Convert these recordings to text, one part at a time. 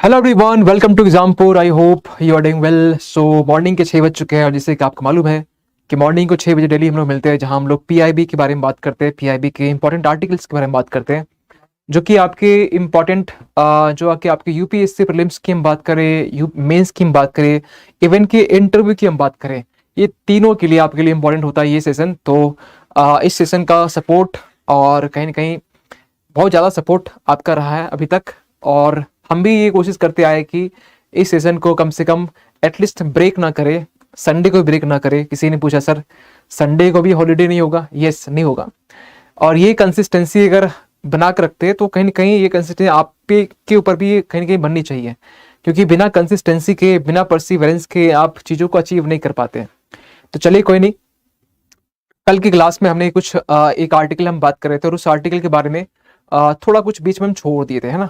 Hello everyone, welcome to Exampur. I hope you are doing well. So morning के 6 बज चुके हैं और जैसे कि आपको मालूम है कि मॉर्निंग को 6 बजे डेली हम लोग मिलते हैं, जहां हम लोग पीआईबी के बारे में बात करते हैं, पीआईबी के इंपॉर्टेंट आर्टिकल्स के बारे में बात करते हैं, जो कि आपके इंपॉर्टेंट जो कि आपके यूपीएससी प्रीलिम्स की हम बात करें, यू मेंस की हम बात करें, इवन के इंटरव्यू की हम बात करें, ये तीनों के लिए आपके लिए इंपॉर्टेंट होता है ये सेशन। तो इस सेशन का सपोर्ट और कहीं ना कहीं बहुत ज़्यादा सपोर्ट आपका रहा है अभी तक, और हम भी ये कोशिश करते आए कि इस सेशन को कम से कम एटलीस्ट ब्रेक ना करे, संडे को ब्रेक ना करे। किसी ने पूछा सर संडे को भी हॉलीडे नहीं होगा? यस, नहीं होगा। और ये कंसिस्टेंसी अगर बना कर रखते हैं तो कहीं ना कहीं ये कंसिस्टेंसी आप पे के ऊपर भी कहीं ना कहीं बननी चाहिए, क्योंकि बिना कंसिस्टेंसी के, बिना परसिवरेंस के आप चीज़ों को अचीव नहीं कर पाते। तो चलिए कोई नहीं, कल की क्लास में हमने कुछ एक आर्टिकल हम बात कर रहे थे और उस आर्टिकल के बारे में थोड़ा कुछ बीच में हम छोड़ दिए थे, है ना।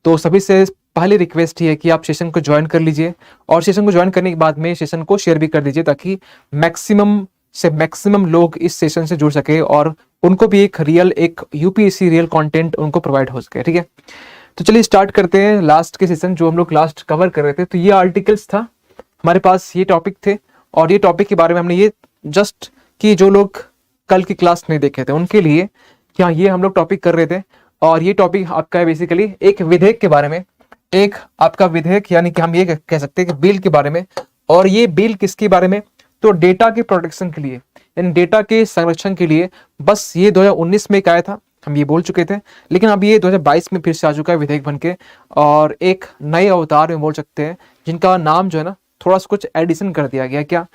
तो सभी से पहली रिक्वेस्ट ये है कि आप सेशन को ज्वाइन कर लीजिए, और सेशन को ज्वाइन करने के बाद में सेशन को शेयर भी कर दीजिए, ताकि मैक्सिमम से मैक्सिमम लोग इस सेशन से जुड़ सके और उनको भी एक यूपीएससी रियल कंटेंट उनको प्रोवाइड हो सके। ठीक है, तो चलिए स्टार्ट करते हैं लास्ट के सेशन जो हम लोग लास्ट कवर कर रहे थे। तो ये आर्टिकल्स था हमारे पास, ये टॉपिक थे, और ये टॉपिक के बारे में हमने ये जस्ट कि जो लोग कल की क्लास नहीं देखे थे उनके लिए क्या ये हम लोग टॉपिक कर रहे थे। और ये टॉपिक आपका है बेसिकली एक विधेयक के बारे में, एक आपका विधेयक यानी कि हम ये कह सकते हैं कि बिल के बारे में। और ये बिल किसके बारे में? तो डेटा के प्रोटेक्शन के लिए, यानी डेटा के संरक्षण के लिए। बस ये 2019 में एक आया था, हम ये बोल चुके थे, लेकिन अब ये 2022 में फिर से आ चुका है विधेयक बन के, और एक नए अवतार में बोल सकते हैं, जिनका नाम जो है ना थोड़ा सा कुछ एडिशन कर दिया गया। क्या?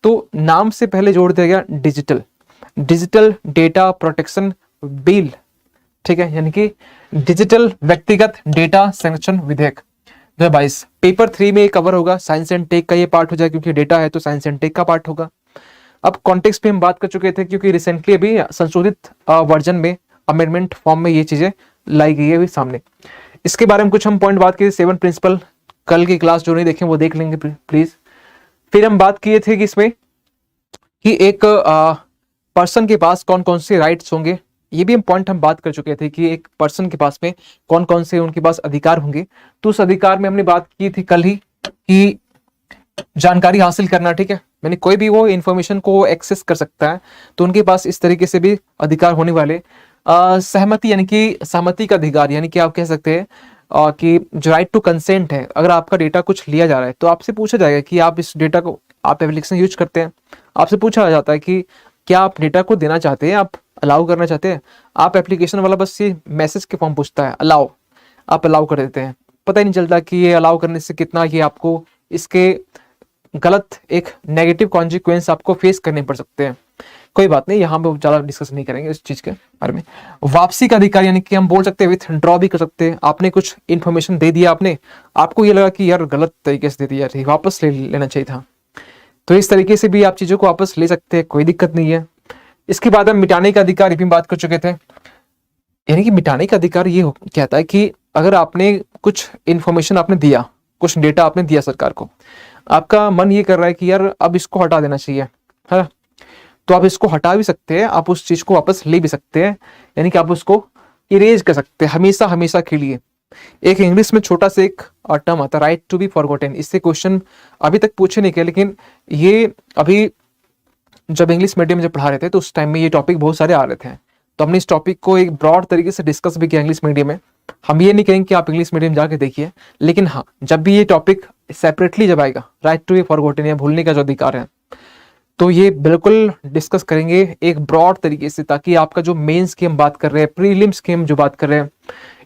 तो नाम से पहले जोड़ दिया गया डिजिटल डेटा प्रोटेक्शन बिल। ठीक है, यानी कि डिजिटल व्यक्तिगत डेटा संरक्षण विधेयक 2022। पेपर 3 में कवर होगा, साइंस एंड टेक का ये पार्ट हो जाए, क्योंकि डेटा है तो साइंस एंड टेक का पार्ट होगा। अब कॉन्टेक्स्ट पे हम बात कर चुके थे, क्योंकि रिसेंटली अभी संशोधित वर्जन में अमेंडमेंट फॉर्म में ये चीजें लाई गई है अभी सामने। इसके बारे में कुछ हम पॉइंट बात किए, 7 प्रिंसिपल। कल की क्लास जो नहीं देखें वो देख लेंगे प्लीज। फिर हम बात किए थे कि इसमें कि एक पर्सन के पास कौन कौन से राइट्स होंगे, ये भी हम पॉइंट हम बात कर चुके थे कि एक पर्सन के पास में कौन कौन से उनके पास अधिकार होंगे। तो उस अधिकार में हमने बात की थी कल ही कि जानकारी हासिल करना। ठीक है, यानी कोई भी वो इंफॉर्मेशन को एक्सेस कर सकता है, तो उनके पास इस तरीके से भी अधिकार होने वाले। सहमति यानी कि सहमति का अधिकार, यानी कि आप कह सकते हैं कि जो राइट टू कंसेंट है, अगर आपका डेटा कुछ लिया जा रहा है तो आपसे पूछा जाएगा कि आप इस डेटा को, आप एप्लीकेशन यूज करते हैं, आपसे पूछा जाता है कि क्या आप डेटा को देना चाहते हैं, आप अलाउ करना चाहते हैं। आप एप्लीकेशन वाला बस ये मैसेज के फॉर्म पूछता है अलाउ, आप अलाउ कर देते हैं। पता ही नहीं चलता कि ये अलाउ करने से कितना ये आपको इसके गलत एक नेगेटिव कॉन्सिक्वेंस आपको फेस करने पड़ सकते हैं। कोई बात नहीं, यहाँ पे ज्यादा डिस्कस नहीं करेंगे इस चीज के बारे में। वापसी का अधिकार, यानी कि हम बोल सकते हैं विथड्रॉ भी कर सकते हैं। आपने कुछ इन्फॉर्मेशन दे दिया, आपको ये लगा कि यार गलत तरीके से दे दिया, वापस ले लेना चाहिए था, तो इस तरीके से भी आप चीजों को वापस ले सकते हैं, कोई दिक्कत नहीं है। इसके बाद हम मिटाने का अधिकार भी बात कर चुके थे, यानी कि मिटाने का अधिकार ये कहता है कि अगर आपने कुछ इन्फॉर्मेशन आपने दिया, कुछ डेटा आपने दिया सरकार को, आपका मन ये कर रहा है कि यार अब इसको हटा देना चाहिए, है ना, तो आप इसको हटा भी सकते हैं, आप उस चीज को वापस ले भी सकते हैं, यानी कि आप उसको इरेज कर सकते हैं हमेशा हमेशा के लिए। एक इंग्लिश में छोटा सा एक टर्म आता है, राइट टू बी फॉरगॉटन। इससे क्वेश्चन अभी तक पूछे नहीं गए, लेकिन ये अभी जब इंग्लिश मीडियम में पढ़ा रहे थे तो उस टाइम में ये टॉपिक बहुत सारे आ रहे थे, तो हमने इस टॉपिक को एक ब्रॉड तरीके से डिस्कस भी किया इंग्लिश मीडियम में। हम ये नहीं कहेंगे कि आप इंग्लिश मीडियम जाके देखिए, लेकिन हाँ, जब भी ये टॉपिक सेपरेटली जब आएगा, राइट टू बी फॉरगॉटन या भूलने का जो अधिकार है, तो ये बिल्कुल डिस्कस करेंगे एक ब्रॉड तरीके से, ताकि आपका जो मेंस की हम बात कर रहे हैं, प्रीलिम्स की हम जो बात कर रहे हैं,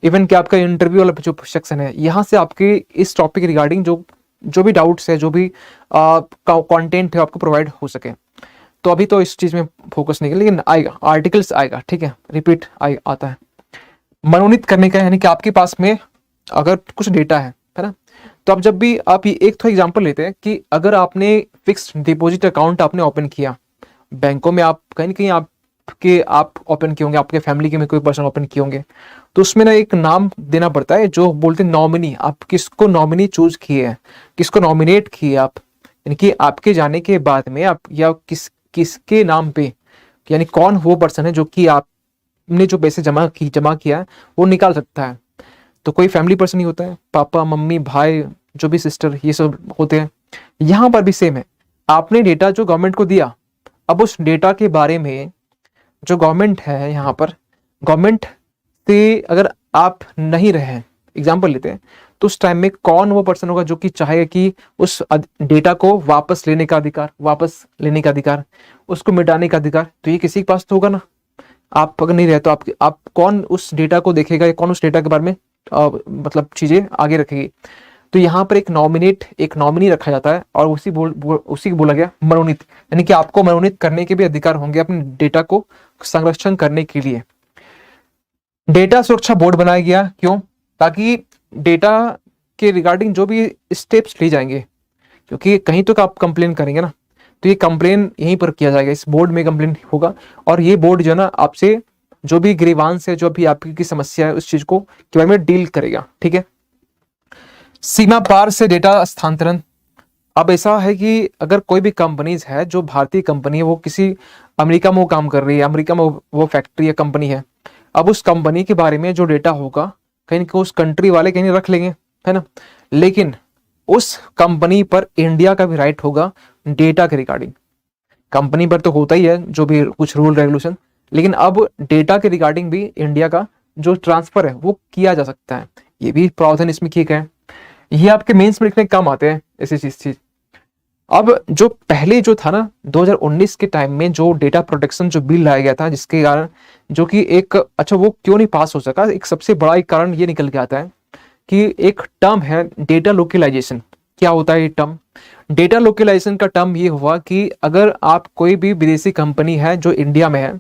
इवन कि आपका इंटरव्यू वाला जो सेक्शन है, यहाँ से आपके इस टॉपिक रिगार्डिंग जो भी डाउट्स है, जो भी कंटेंट है, आपको प्रोवाइड हो सके। तो अभी तो इस चीज में फोकस नहीं है, लेकिन आएगा, आर्टिकल्स आएगा, ठीक है, रिपीट आता है। मनोनीत करने का, यानी कि आपके पास में अगर कुछ डेटा है ना, तो आप जब भी आप एक तो एग्जांपल लेते हैं कि अगर आपने फिक्स्ड डिपॉजिट अकाउंट आपने ओपन किया बैंकों में, आप कहीं ना कहीं आप ओपन किए होंगे, आपके फैमिली के में कोई पर्सन ओपन किए होंगे, तो उसमें ना एक नाम देना पड़ता है जो बोलते हैं नॉमिनी। आप किसको नॉमिनी चूज किए हैं, किसको नॉमिनेट किए आप, यानी कि आपके जाने के बाद में आप या किसके नाम पे, यानी कौन वो पर्सन है जो कि आपने जो पैसे जमा किया वो निकाल सकता है। तो कोई फैमिली पर्सन ही होता है, पापा मम्मी भाई जो भी सिस्टर ये सब होते हैं। यहाँ पर भी सेम है, आपने डेटा जो गवर्नमेंट को दिया, अब उस डेटा के बारे में जो गवर्नमेंट है, यहाँ पर गवर्नमेंट से अगर आप नहीं रहे, एग्जाम्पल लेते हैं, तो उस टाइम में कौन वो पर्सन होगा जो कि चाहेगा कि उस डेटा को वापस लेने का अधिकार, वापस लेने का अधिकार, उसको मिटाने का अधिकार, तो ये किसी के पास तो होगा ना। आप अगर नहीं रहे तो आप कौन उस डेटा को देखेगा, या कौन उस डेटा के बारे में मतलब चीजें आगे रखेगी। तो यहाँ पर एक नॉमिनी रखा जाता है, और उसी को बोला गया मनोनीत, यानी कि आपको मनोनीत करने के भी अधिकार होंगे अपने डेटा को संरक्षण करने के लिए। डेटा सुरक्षा बोर्ड बनाया गया, क्यों? ताकि डेटा के रिगार्डिंग जो भी स्टेप्स लिए जाएंगे, क्योंकि कहीं तो आप कंप्लेन करेंगे ना, तो ये कंप्लेन यहीं पर किया जाएगा, इस बोर्ड में कंप्लेन होगा। और ये बोर्ड जो है ना, आपसे जो भी ग्रीवांस है, जो भी आपकी समस्या है, उस चीज को के बारे में डील करेगा, ठीक है। सीमा पार से डेटा स्थानांतरण। अब ऐसा है कि अगर कोई भी कंपनीज है, जो भारतीय कंपनी है, वो किसी अमेरिका में वो काम कर रही है, अमेरिका में वो फैक्ट्री या कंपनी है, अब उस कंपनी के बारे में जो डेटा होगा कहीं उस कंट्री वाले कहीं रख लेंगे, है ना, लेकिन उस कंपनी पर इंडिया का भी राइट होगा डेटा के रिगार्डिंग। कंपनी पर तो होता ही है जो भी कुछ रूल रेगुलेशन, लेकिन अब डेटा के रिगार्डिंग भी इंडिया का जो ट्रांसफर है वो किया जा सकता है। ये भी प्रावधान इसमें किए गए। ये आपके मेंस में लिखने काम आते हैं ऐसी चीज। अब जो पहले जो था ना 2019 के टाइम में जो डेटा प्रोटेक्शन जो बिल लाया गया था, जिसके कारण जो कि एक अच्छा वो क्यों नहीं पास हो सका, एक सबसे बड़ा एक कारण ये निकल के आता है कि एक टर्म है डेटा लोकलाइजेशन। क्या होता है ये टर्म? डेटा लोकलाइजेशन का टर्म ये हुआ कि अगर आप कोई भी विदेशी कंपनी है जो इंडिया में है,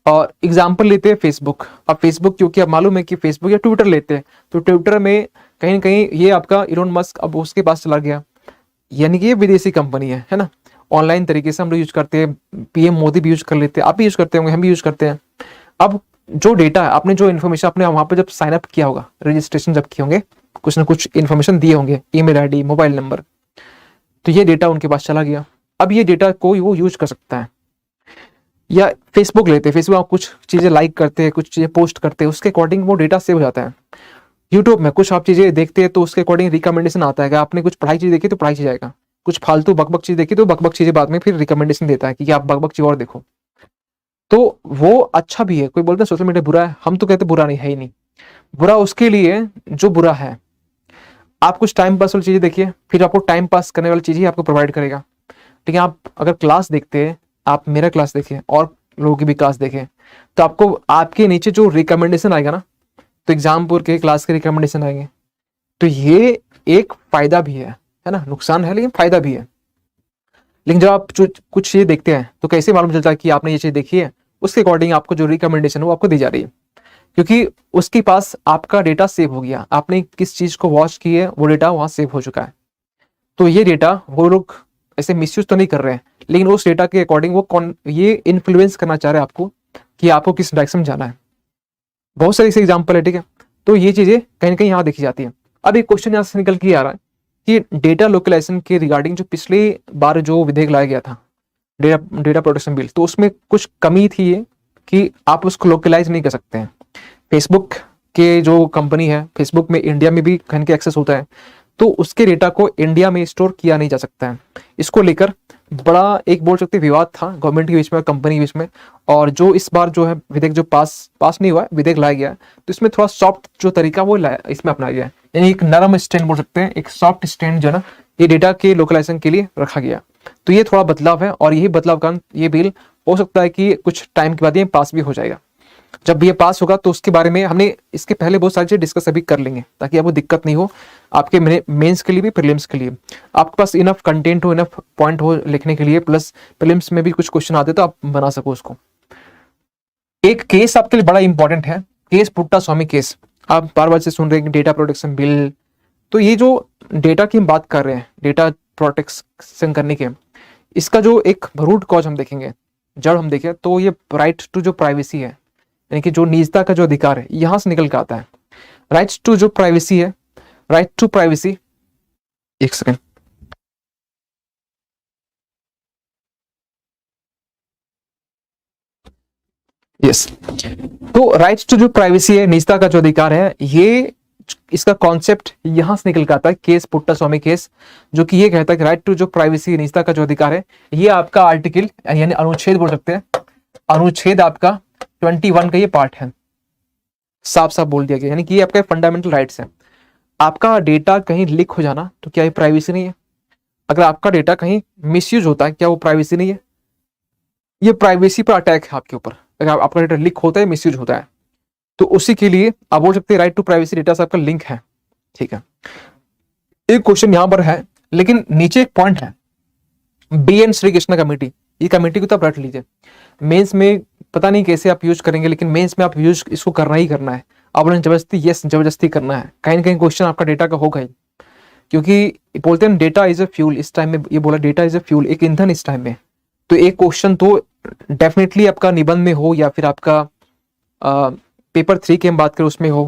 और एग्जाम्पल लेते हैं फेसबुक। अब फेसबुक क्योंकि अब मालूम है कि फेसबुक या ट्विटर लेते हैं, तो ट्विटर में कहीं ना कहीं ये आपका इलोन मस्क अब उसके पास चला गया, यानी कि ये विदेशी कंपनी है ना। ऑनलाइन तरीके से हम लोग यूज करते हैं, पीएम मोदी भी यूज कर लेते हैं, आप भी यूज करते होंगे, हम भी यूज करते हैं। अब जो डेटा है, आपने जो इन्फॉर्मेशन आपने वहां पर जब साइन अप किया होगा, रजिस्ट्रेशन जब किए होंगे, कुछ ना कुछ इन्फॉर्मेशन दिए होंगे, ईमेल आईडी, मोबाइल नंबर, तो ये डेटा उनके पास चला गया। अब ये डेटा को वो यूज कर सकता है। या फेसबुक लेते हैं, फेसबुक आप कुछ चीजें लाइक करते हैं, कुछ चीजें पोस्ट करते हैं, उसके अकॉर्डिंग वो डेटा सेव हो जाता है। यूट्यूब में कुछ आप चीजें देखते हैं तो उसके अकॉर्डिंग रिकमेंडेशन आता है। आपने कुछ पढ़ाई चीज देखी तो पढ़ाई चीज आएगा, कुछ फालतू बकबक चीज देखी तो बकबक चीजें बाद में फिर रिकमेंडेशन देता है कि आप बकबक चीज और देखो। तो वो अच्छा भी है। कोई बोलता है सोशल मीडिया बुरा है, हम तो कहते बुरा नहीं है ही नहीं। बुरा उसके लिए जो बुरा है। आप कुछ टाइम पास वाली चीजें देखिए, फिर आपको टाइम पास करने वाली चीजें आपको प्रोवाइड करेगा। लेकिन आप अगर क्लास देखते हैं, आप मेरा क्लास देखें और लोगों की भी क्लास देखें, तो आपको आपके नीचे जो रिकमेंडेशन आएगा ना, तो एग्जामपुर के क्लास के रिकमेंडेशन आएंगे। तो ये एक फायदा भी है ना, नुकसान है लेकिन फायदा भी है। लेकिन जब आप कुछ चीजें देखते हैं तो कैसे मालूम चलता है कि आपने ये चीज देखी है? उसके अकॉर्डिंग आपको जो रिकमेंडेशन है वो आपको दी जा रही है, क्योंकि उसके पास आपका डेटा सेव हो गया। आपने किस चीज को वॉच की है, वो डेटा वहां सेव हो चुका है। तो ये डेटा वो लोग ऐसे मिसयूज तो नहीं कर रहे हैं, लेकिन उस डेटा के अकॉर्डिंग वो कौन ये इन्फ्लुएंस करना चाह रहे हैं आपको कि आपको किस डायरेक्शन में जाना है। बहुत सारे ऐसे एग्जाम्पल है, ठीक है। तो ये चीजें कहीं ना कहीं यहाँ देखी जाती है। अब एक क्वेश्चन यहाँ से निकल के आ रहा है कि डेटा लोकलाइजेशन के रिगार्डिंग जो पिछली बार जो विधेयक लाया गया था, डेटा प्रोटेक्शन बिल, तो उसमें कुछ कमी थी ये कि आप उसको लोकलाइज नहीं कर सकते हैं। फेसबुक के जो कंपनी है, फेसबुक में इंडिया में भी कहीं के एक्सेस होता है, तो उसके डेटा को इंडिया में स्टोर किया नहीं जा सकता है। इसको लेकर बड़ा एक बोल सकते विवाद था गवर्नमेंट के बीच में और कंपनी के बीच में। और जो इस बार जो है विधेयक जो पास नहीं हुआ है, विधेयक लाया गया है, तो इसमें थोड़ा सॉफ्ट जो तरीका वो इसमें अपनाया गया है, यानी एक नरम स्टैंड बोल सकते हैं, एक सॉफ्ट स्टैंड जो है ना, ये डेटा के लोकलाइजेशन के लिए रखा गया। तो ये थोड़ा बदलाव है, और यही बदलाव का ये बिल हो सकता है कि कुछ टाइम के बाद ये पास भी हो जाएगा। जब ये पास होगा तो उसके बारे में हमने इसके पहले बहुत सारी चीजें डिस्कस अभी कर लेंगे, ताकि आपको दिक्कत नहीं हो, आपके मेंस के लिए भी प्रीलिम्स के लिए आपके पास इनफ कंटेंट हो, इनफ पॉइंट हो लिखने के लिए, प्लस प्रीलिम्स में भी कुछ क्वेश्चन आते तो आप बना सको उसको। एक केस आपके लिए बड़ा इंपॉर्टेंट है, केस पुट्टा स्वामी केस। आप बार बार से सुन रहे हैं डेटा प्रोटेक्शन बिल। तो ये जो डेटा की हम बात कर रहे हैं, डेटा प्रोटेक्शन करने के, इसका जो एक रूट कॉज हम देखेंगे, जड़ हम देखें, तो ये राइट टू जो प्राइवेसी है, यानी कि जो निजता का जो अधिकार है, यहां से निकल के आता है। राइट्स टू जो प्राइवेसी है, राइट टू प्राइवेसी, एक सेकेंड, यस। तो राइट्स टू जो प्राइवेसी है, निजता का जो अधिकार है, ये इसका कॉन्सेप्ट यहाँ से निकल के आता है, केस पुट्टास्वामी केस, जो कि ये कहता है कि राइट टू जो प्राइवेसी, निजता का जो अधिकार है, ये आपका आर्टिकल यानी अनुच्छेद बोल सकते हैं, अनुच्छेद आपका 21 का ये पार्ट है, साफ साफ बोल दिया गया, यानी कि ये आपका फंडामेंटल राइट्स है। आपका डेटा कहीं लीक हो जाना तो क्या ये प्राइवेसी नहीं है? अगर आपका डेटा कहीं मिसयूज होता है, क्या वो प्राइवेसी नहीं है? ये प्राइवेसी पर अटैक है आपके ऊपर, अगर आपका डेटा लीक होता है, मिसयूज होता है, तो उसी के लिए आप बोल सकते हैं राइट टू प्राइवेसी डेटा से आपका लिंक है। ठीक है, एक क्वेश्चन यहां पर है, लेकिन नीचे एक पॉइंट है, B N Shri Krishna committee, ये कमेटी को तो आप रट लीजिए। मेंस में पता नहीं कैसे आप यूज करेंगे, लेकिन मेंस में आप यूज इसको करना ही करना है। आपने जबरदस्ती, यस जबरदस्ती करना है, कहीं ना कहीं क्वेश्चन आपका डेटा का होगा ही, क्योंकि बोलते हैं डेटा इज अ फ्यूल, इस टाइम में ये बोला डेटा इज अ फ्यूल, एक ईंधन इस टाइम में। तो एक क्वेश्चन तो डेफिनेटली आपका निबंध में हो या फिर आपका पेपर 3 की हम बात करें उसमें हो,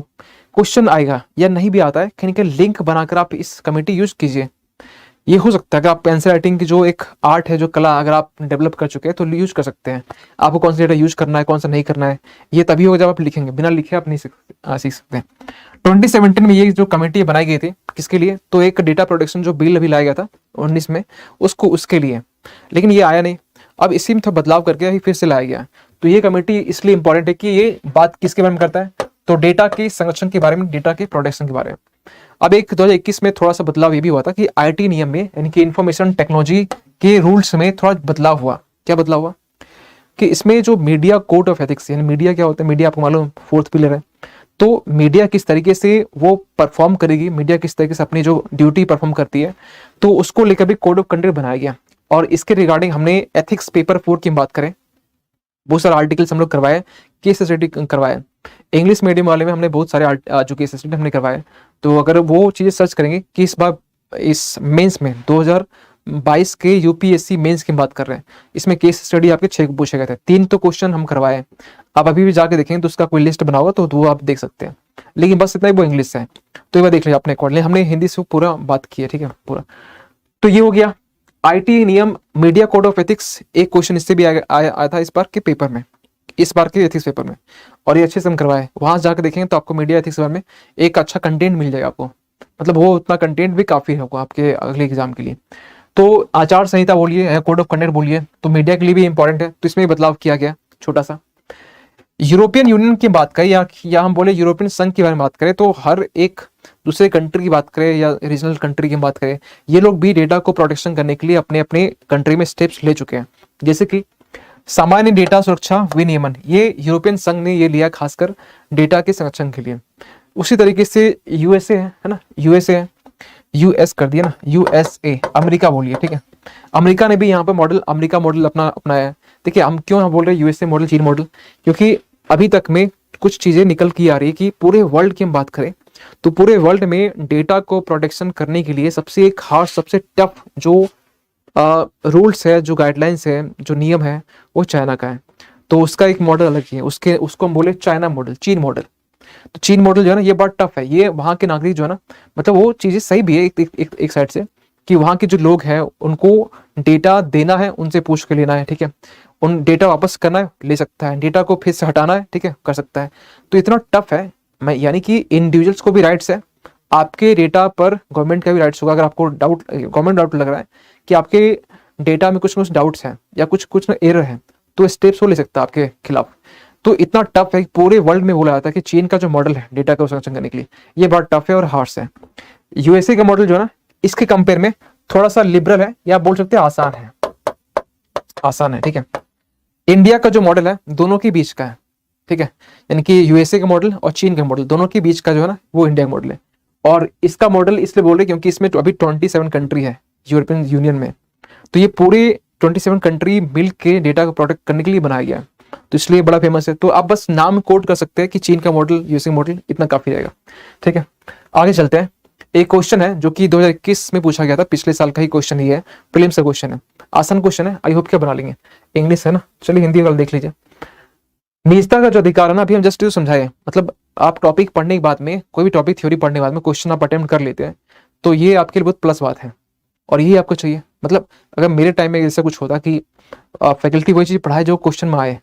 क्वेश्चन आएगा, या नहीं भी आता है कहीं कहीं लिंक बनाकर आप इस कमेटी यूज कीजिए। ये हो सकता है कि आप पेंसिल राइटिंग की जो एक आर्ट है, जो कला अगर आप डेवलप कर चुके हैं तो यूज कर सकते हैं। आपको कौन सा डेटा यूज करना है, कौन सा नहीं करना है, ये तभी होगा जब आप लिखेंगे, बिना लिखे आप नहीं सीख सकते। 2017 में ये जो कमेटी बनाई गई थी, किसके लिए? तो एक डेटा प्रोटेक्शन जो बिल अभी लाया गया था 19 में, उसके लिए, लेकिन ये आया नहीं। अब इसी में थोड़ा बदलाव करके फिर से लाया गया। तो ये कमेटी इसलिए इंपॉर्टेंट है कि ये बात किसके बारे में करता है? तो डेटा के संरक्षण के बारे में, डेटा के प्रोटेक्शन के बारे में। अब एक 2021 में थोड़ा सा बदलाव ये भी हुआ था कि आईटी नियम में, यानी कि इंफॉर्मेशन टेक्नोलॉजी के रूल्स में थोड़ा बदलाव हुआ। क्या बदलाव हुआ? कि इसमें जो मीडिया कोड ऑफ एथिक्स, यानी मीडिया क्या होता है, मीडिया आपको मालूम 4th पिलर है, तो मीडिया किस तरीके से वो परफॉर्म करेगी, मीडिया किस तरीके से अपनी जो ड्यूटी परफॉर्म करती है, तो उसको लेकर भी कोड ऑफ कंडक्ट बनाया गया। और इसके रिगार्डिंग हमने एथिक्स पेपर 4 की बात करें, बहुत सारे आर्टिकल्स हम लोग करवाए, केस स्टडी करवाए, इंग्लिश मीडियम वाले में हमने बहुत सारे जो केस स्टडी हमने करवाए। तो अगर वो चीज़ें सर्च करेंगे कि इस बार इस मेंस में 2022 के यूपीएससी मेंस की बात कर रहे हैं, इसमें केस स्टडी आपके 6 पूछे गए थे, 3 तो क्वेश्चन हम करवाए। आप अभी भी जाके देखेंगे तो उसका कोई लिस्ट बना होगा, तो वो आप देख सकते हैं, लेकिन बस इतना ही वो इंग्लिश से है, तो ये बार देख लीजिए अपने अकॉर्डिंग, हमने हिंदी से पूरा बात की है। ठीक है, पूरा। तो ये हो गया आईटी नियम, मीडिया कोड ऑफ एथिक्स। एक क्वेश्चन इससे भी आया था इस बार के पेपर में, इस बार के एथिक्स पेपर में, और ये अच्छे से हम करवाए। वहां जाकर देखेंगे तो आपको मीडिया एथिक्स के बारे में एक अच्छा कंटेंट मिल जाएगा आपको, मतलब वो उतना कंटेंट भी काफी होगा आपके अगले एग्जाम के लिए। तो आचार संहिता बोलिए, कोड ऑफ कंडक्ट बोलिए, तो मीडिया के लिए भी इंपॉर्टेंट है, तो इसमें बदलाव किया गया छोटा सा। यूरोपियन यूनियन की बात करें या हम बोले यूरोपियन संघ के बारे में बात करें, तो हर एक दूसरे कंट्री की बात करें या रीजनल कंट्री की बात करें, ये लोग भी डेटा को प्रोटेक्शन करने के लिए अपने अपने कंट्री में स्टेप्स ले चुके हैं। जैसे कि सामान्य डेटा सुरक्षा विनियमन, ये यूरोपियन संघ ने ये लिया खासकर डेटा के संरक्षण के लिए। उसी तरीके से यूएसए है ना, यूएसए है, यूएस कर दिया ना, यूएसए, अमेरिका बोलिए। ठीक है, अमेरिका ने भी यहाँ पे मॉडल, अमेरिका मॉडल अपना अपनाया है। देखिए हम क्यों बोल रहे हैं यूएसए मॉडल, चीन मॉडल, क्योंकि अभी तक में कुछ चीजें निकल की आ रही है कि पूरे वर्ल्ड की हम बात करें तो पूरे वर्ल्ड में डेटा को प्रोटेक्शन करने के लिए सबसे एक हार्ड, सबसे टफ जो रूल्स है, जो गाइडलाइंस है, जो नियम है, वो चाइना का है। तो उसका एक मॉडल अलग ही है, उसको हम बोले चाइना मॉडल, चीन मॉडल। तो चीन मॉडल जो है ना, ये बहुत टफ है। ये वहाँ के नागरिक जो है ना, मतलब वो चीजें सही भी है एक साइड से, कि वहाँ के जो लोग हैं उनको डेटा देना है, उनसे पूछ के लेना है। ठीक है, उन डेटा वापस करना है, ले सकता है, डेटा को फिर से हटाना है, ठीक है, कर सकता है। तो इतना टफ है, मैं यानी कि इंडिविजुअल्स को भी राइट्स है, आपके डेटा पर गवर्नमेंट का भी राइट्स होगा। अगर आपको गवर्नमेंट डाउट लग रहा है कि आपके डेटा में कुछ डाउट्स हैं या कुछ एरर है, तो स्टेप्स वो ले सकता है आपके खिलाफ। तो इतना टफ है, पूरे वर्ल्ड में बोला जाता है कि चीन का जो मॉडल है डेटा को संरक्षण करने के लिए, ये बहुत टफ है और हार्श है। यूएसए का मॉडल जो है ना, इसके कंपेयर में थोड़ा सा लिबरल है, या बोल सकते हैं आसान है, आसान है। ठीक है, इंडिया का जो मॉडल है दोनों के बीच का है। ठीक है, यानी कि यूएसए का मॉडल और चीन का मॉडल दोनों के बीच का जो है ना, वो इंडिया का मॉडल है। और इसका मॉडल इसलिए बोल रहे क्योंकि इसमें तो अभी 27 कंट्री है यूरोपियन यूनियन में, तो ये पूरे 27 कंट्री मिल के डेटा को प्रोटेक्ट करने के लिए बनाया गया है, तो इसलिए बड़ा फेमस है। तो आप बस नाम कोड कर सकते हैं कि चीन का मॉडल, यूएसए मॉडल, इतना काफी रहेगा। ठीक है, आगे चलते हैं। एक क्वेश्चन है जो कि 2021 में पूछा गया था, पिछले साल का ही क्वेश्चन ये है, प्रीलिम्स का क्वेश्चन है, आसान क्वेश्चन है, आई होप क्या बना लेंगे। इंग्लिश है ना, चलिए हिंदी वाला देख लीजिए। निजता का जो अधिकार है ना, अभी हम जस्ट समझाए, मतलब आप टॉपिक पढ़ने के बाद में, कोई भी टॉपिक थ्योरी पढ़ने के बाद में क्वेश्चन आप अटेम्प्ट कर लेते हैं, तो ये आपके लिए बहुत प्लस बात है, और ये आपको चाहिए। मतलब अगर मेरे टाइम में ऐसा कुछ होता कि फैकल्टी वही चीज पढ़ाए जो क्वेश्चन में आए,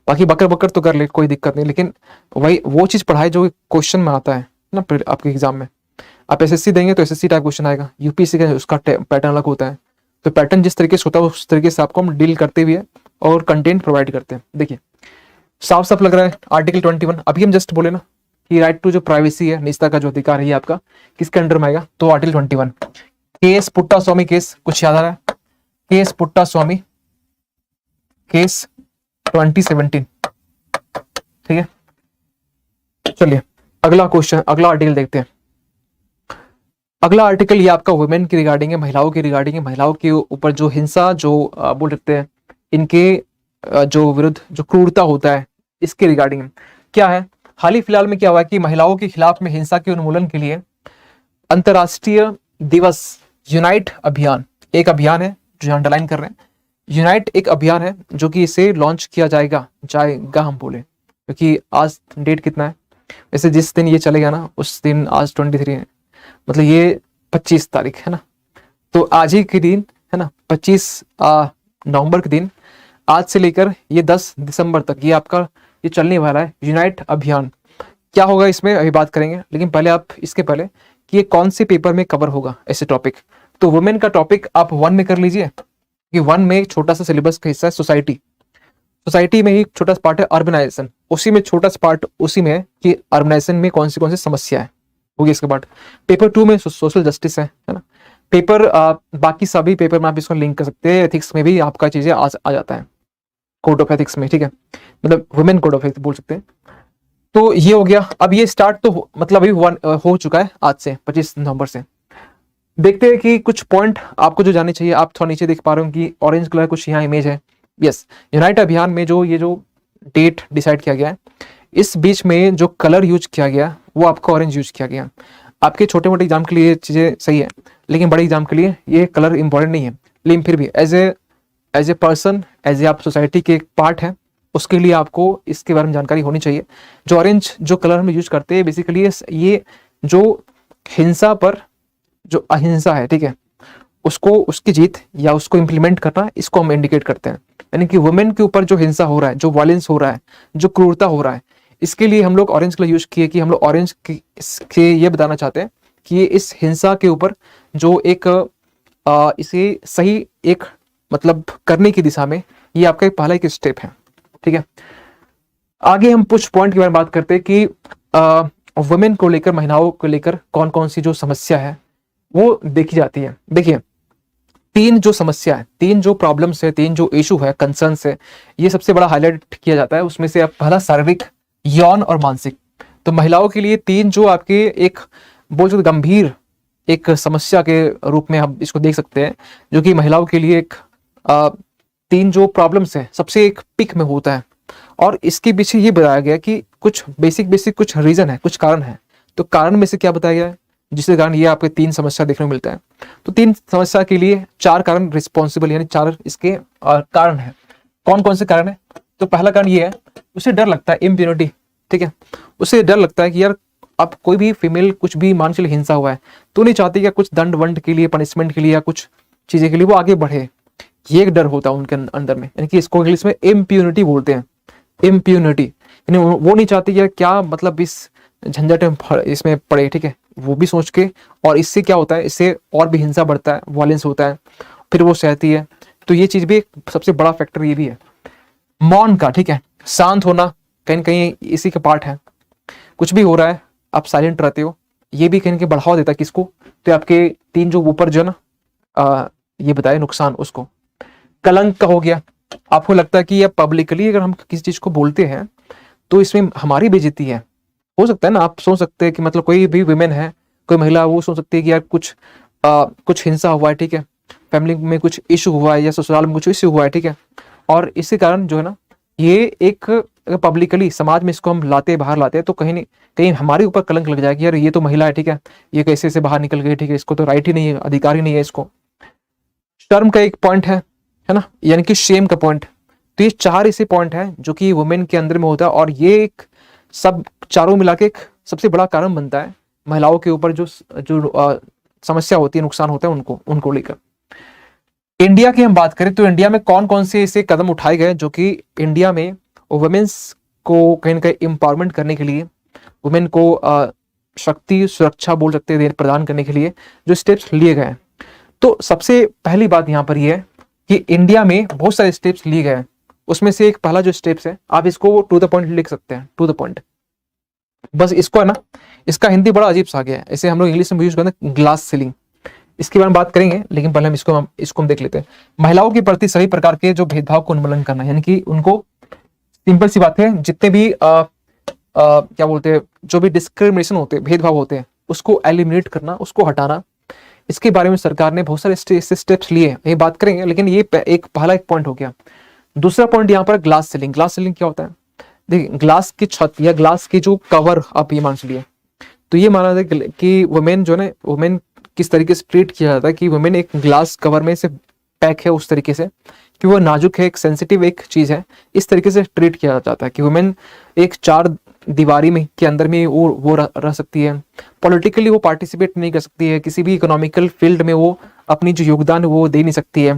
बाकी बकर बकर तो कर ले, कोई दिक्कत नहीं, लेकिन वही वो चीज पढ़ाए जो क्वेश्चन में आता है, ना आपके एग्जाम में। आप एसएससी देंगे तो एसएससी टाइप क्वेश्चन आएगा, यूपीएससी का उसका पैटर्न अलग होता है। तो पैटर्न जिस तरीके से होता है उस तरीके से आपको हम डील करते हुए और कंटेंट प्रोवाइड करते हैं। देखिए साफ साफ लग रहा है आर्टिकल 21, अभी हम जस्ट बोले ना कि राइट टू जो प्राइवेसी है, निजता का जो अधिकार है ये आपका किसके अंडर में आएगा, तो आर्टिकल 21। केस पुट्टा स्वामी केस कुछ याद आ रहा है, केस पुट्टा स्वामी केस 2017, ठीक है। चलिए अगला क्वेश्चन, अगला आर्टिकल देखते हैं। अगला आर्टिकल ये आपका वुमेन की रिगार्डिंग है, महिलाओं की रिगार्डिंग है, महिलाओं के ऊपर जो हिंसा जो बोल सकते हैं इनके जो विरुद्ध जो क्रूरता होता है इसके रिगार्डिंग है। क्या है, हाल ही फिलहाल में क्या हुआ है कि महिलाओं के खिलाफ में हिंसा के उन्मूलन के लिए अंतरराष्ट्रीय दिवस यूनाइट अभियान, एक अभियान है जो अंडरलाइन कर रहे हैं, यूनाइट एक अभियान है जो कि इसे लॉन्च किया जाएगा हम बोले, क्योंकि आज डेट कितना है, वैसे जिस दिन ये चलेगा ना उस दिन आज 23 है, मतलब ये 25 तारीख है ना, तो आज ही के दिन है ना 25 नवंबर के दिन, आज से लेकर ये 10 दिसंबर तक ये आपका ये चलने वाला है यूनाइट अभियान। क्या होगा इसमें अभी बात करेंगे, लेकिन पहले आप इसके पहले कि ये कौन से पेपर में कवर होगा ऐसे टॉपिक, तो वुमेन का टॉपिक आप 1 में कर लीजिए कि 1 में एक छोटा सा सिलेबस का हिस्सा है सोसाइटी में ही छोटा सा पार्ट है अर्बनाइजेशन, उसी में छोटा सा पार्ट उसी में है कि अर्बनाइजेशन में कौन सी समस्या है होगी। इसके बाद पेपर 2 में सोशल जस्टिस है ना। पेपर बाकी सभी पेपर में आप इसको लिंक कर सकते हैं, एथिक्स में भी आपका चीजें आ जाता है, कोड ऑफ एथिक्स में, ठीक है, मतलब वुमेन कोड ऑफ एथिक्स बोल सकते हैं। तो ये हो गया, अब ये स्टार्ट तो मतलब अभी हो चुका है आज से 25 नवंबर से। देखते हैं कि कुछ पॉइंट आपको जो जाने चाहिए। आप थोड़ा नीचे देख पा रहे हो कि ऑरेंज कलर कुछ यहाँ इमेज है, यस, यूनाइट अभियान में जो ये जो डेट डिसाइड किया गया है, इस बीच में जो कलर यूज किया गया वो आपका ऑरेंज यूज किया गया। आपके छोटे मोटे एग्जाम के लिए चीजें सही है, लेकिन बड़े एग्जाम के लिए ये कलर इंपॉर्टेंट नहीं है, लेकिन फिर भी as a person, as a आप सोसाइटी के एक पार्ट है, उसके लिए आपको इसके बारे में जानकारी होनी चाहिए। जो ऑरेंज जो कलर हम यूज करते हैं बेसिकली ये जो हिंसा पर जो अहिंसा है, ठीक है, उसको उसकी जीत या उसको इम्प्लीमेंट करना, इसको हम इंडिकेट करते हैं। यानी कि वुमेन के ऊपर जो हिंसा हो रहा है, जो वायलेंस हो रहा है, जो क्रूरता हो रहा है, इसके लिए हम लोग ऑरेंज कलर यूज किए कि हम लोग ऑरेंज के ये बताना चाहते हैं कि ये इस हिंसा के ऊपर जो एक इसे सही एक मतलब करने की दिशा में ये आपका एक पहला एक स्टेप है, ठीक है। आगे हम कुछ पॉइंट के बारे में बात करते हैं कि वुमेन को लेकर, महिलाओं को लेकर कौन कौन सी जो समस्या है वो देखी जाती है। देखिए 3 जो समस्या है, 3 जो प्रॉब्लम्स है, 3 जो इशू है, कंसर्न्स है, ये सबसे बड़ा हाईलाइट किया जाता है। उसमें से पहला शारीरिक, यौन और मानसिक। तो महिलाओं के लिए 3 जो आपके एक बोल सकते गंभीर एक समस्या के रूप में हम इसको देख सकते हैं, जो कि महिलाओं के लिए एक 3 जो प्रॉब्लम्स है सबसे एक पिक में होता है। और इसके पीछे ये बताया गया कि कुछ बेसिक कुछ रीजन है, कुछ कारण है। तो कारण में से क्या बताया गया है जिसके कारण ये आपके 3 समस्या देखने को मिलता है। तो 3 समस्या के लिए 4 कारण रिस्पॉन्सिबल, यानी 4 इसके कारण है। कौन कौन से कारण है? तो पहला कारण ये है, उसे डर लगता है इम्प्यूनिटी, ठीक है, उसे डर लगता है कि यार अब कोई भी फीमेल कुछ भी मान चलिए हिंसा हुआ है तो नहीं चाहती कि कुछ दंड वंड के लिए, पनिशमेंट के लिए या कुछ चीजें के लिए वो आगे बढ़े। ये एक डर होता है उनके अंदर में, यानी कि इसको इंग्लिश में इम्प्यूनिटी बोलते हैं। इम्प्यूनिटी यानी वो नहीं चाहती कि क्या मतलब इस झंझट में इसमें पड़े, ठीक है, वो भी सोच के। और इससे क्या होता है, इससे और भी हिंसा बढ़ता है, वायलेंस होता है, फिर वो सहती है। तो ये चीज भी एक सबसे बड़ा फैक्टर ये भी है। मौन का, ठीक है, शांत होना कहीं न कहीं इसी का पार्ट है। कुछ भी हो रहा है आप साइलेंट रहते हो, ये भी कहीं न कहीं बढ़ावा देता है किसको, तो आपके 3 जो ऊपर जो है ना ये बताए नुकसान उसको। कलंक का हो गया, आपको लगता है कि ये पब्लिकली अगर हम किसी चीज को बोलते हैं तो इसमें हमारी बेइज्जती है। हो सकता है ना, आप सोच सकते हैं कि मतलब कोई भी विमेन है, कोई महिला, वो सोच सकती है कि यार कुछ हिंसा हुआ है, ठीक है, फैमिली में कुछ इशू हुआ है या ससुराल में कुछ इशू हुआ है, ठीक है, और इसी कारण जो है ना ये एक पब्लिकली समाज में इसको हम बाहर लाते हैं तो कहीं नहीं कहीं हमारे ऊपर कलंक लग जाएगी, यार ये तो महिला है, ठीक है, ये कैसे से बाहर निकल गई, ठीक है, इसको तो राइट ही नहीं है, अधिकार ही नहीं है इसको। शर्म का एक पॉइंट है ना, यानी कि शेम का पॉइंट। तो ये 4 ऐसे पॉइंट है जो कि वुमेन के अंदर में होता है, और ये एक सब चारों मिला के एक सबसे बड़ा कारण बनता है महिलाओं के ऊपर जो समस्या होती है, नुकसान होता है उनको लेकर। इंडिया की हम बात करें तो इंडिया में कौन कौन से ऐसे कदम उठाए गए जो कि इंडिया में वुमेन्स को कहीं ना कहीं एम्पावरमेंट करने के लिए, वुमेन को शक्ति सुरक्षा बोल सकते हैं प्रदान करने के लिए जो स्टेप्स लिए गए हैं। तो सबसे पहली बात यहाँ पर यह है कि इंडिया में बहुत सारे स्टेप्स लिए गए हैं। उसमें से एक पहला जो स्टेप्स है, आप इसको टू द पॉइंट लिख सकते हैं, टू द पॉइंट। बस इसको है ना, इसका हिंदी बड़ा अजीब सा गया है, इसे हम लोग इंग्लिश में यूज करते हैं ग्लास सीलिंग। इसके बारे में बात करेंगे, लेकिन पहले हम इसको देख लेते हैं। महिलाओं के प्रति सभी प्रकार के जो भेदभाव को उन्मूलन करना, यानी कि उनको, सिंपल सी बात है, जितने भी क्या बोलते हैं, जो भी डिस्क्रिमिनेशन होते हैं, भेदभाव होते हैं, उसको एलिमिनेट करना, उसको हटाना। इसके बारे में सरकार ने बहुत सारे स्टेप्स लिए हैं, ये बात करेंगे, लेकिन ये एक पहला एक पॉइंट हो गया। दूसरा पॉइंट यहाँ पर ग्लास सीलिंग। ग्लास सीलिंग क्या होता है? देखिए, ग्लास की छत या ग्लास की जो कवर आप ये मान चलिए, तो ये माना जाता है कि वुमेन जो है, वुमेन किस तरीके से ट्रीट किया जाता है कि वुमेन एक ग्लास कवर में से पैक है, उस तरीके से कि वो नाजुक है, एक सेंसिटिव एक चीज है, इस तरीके से ट्रीट किया जाता है कि वुमेन एक चार दीवारी में के अंदर में वो रह सकती है। पॉलिटिकली वो पार्टिसिपेट नहीं कर सकती है, किसी भी इकोनॉमिकल फील्ड में वो अपनी जो योगदान वो दे नहीं सकती है।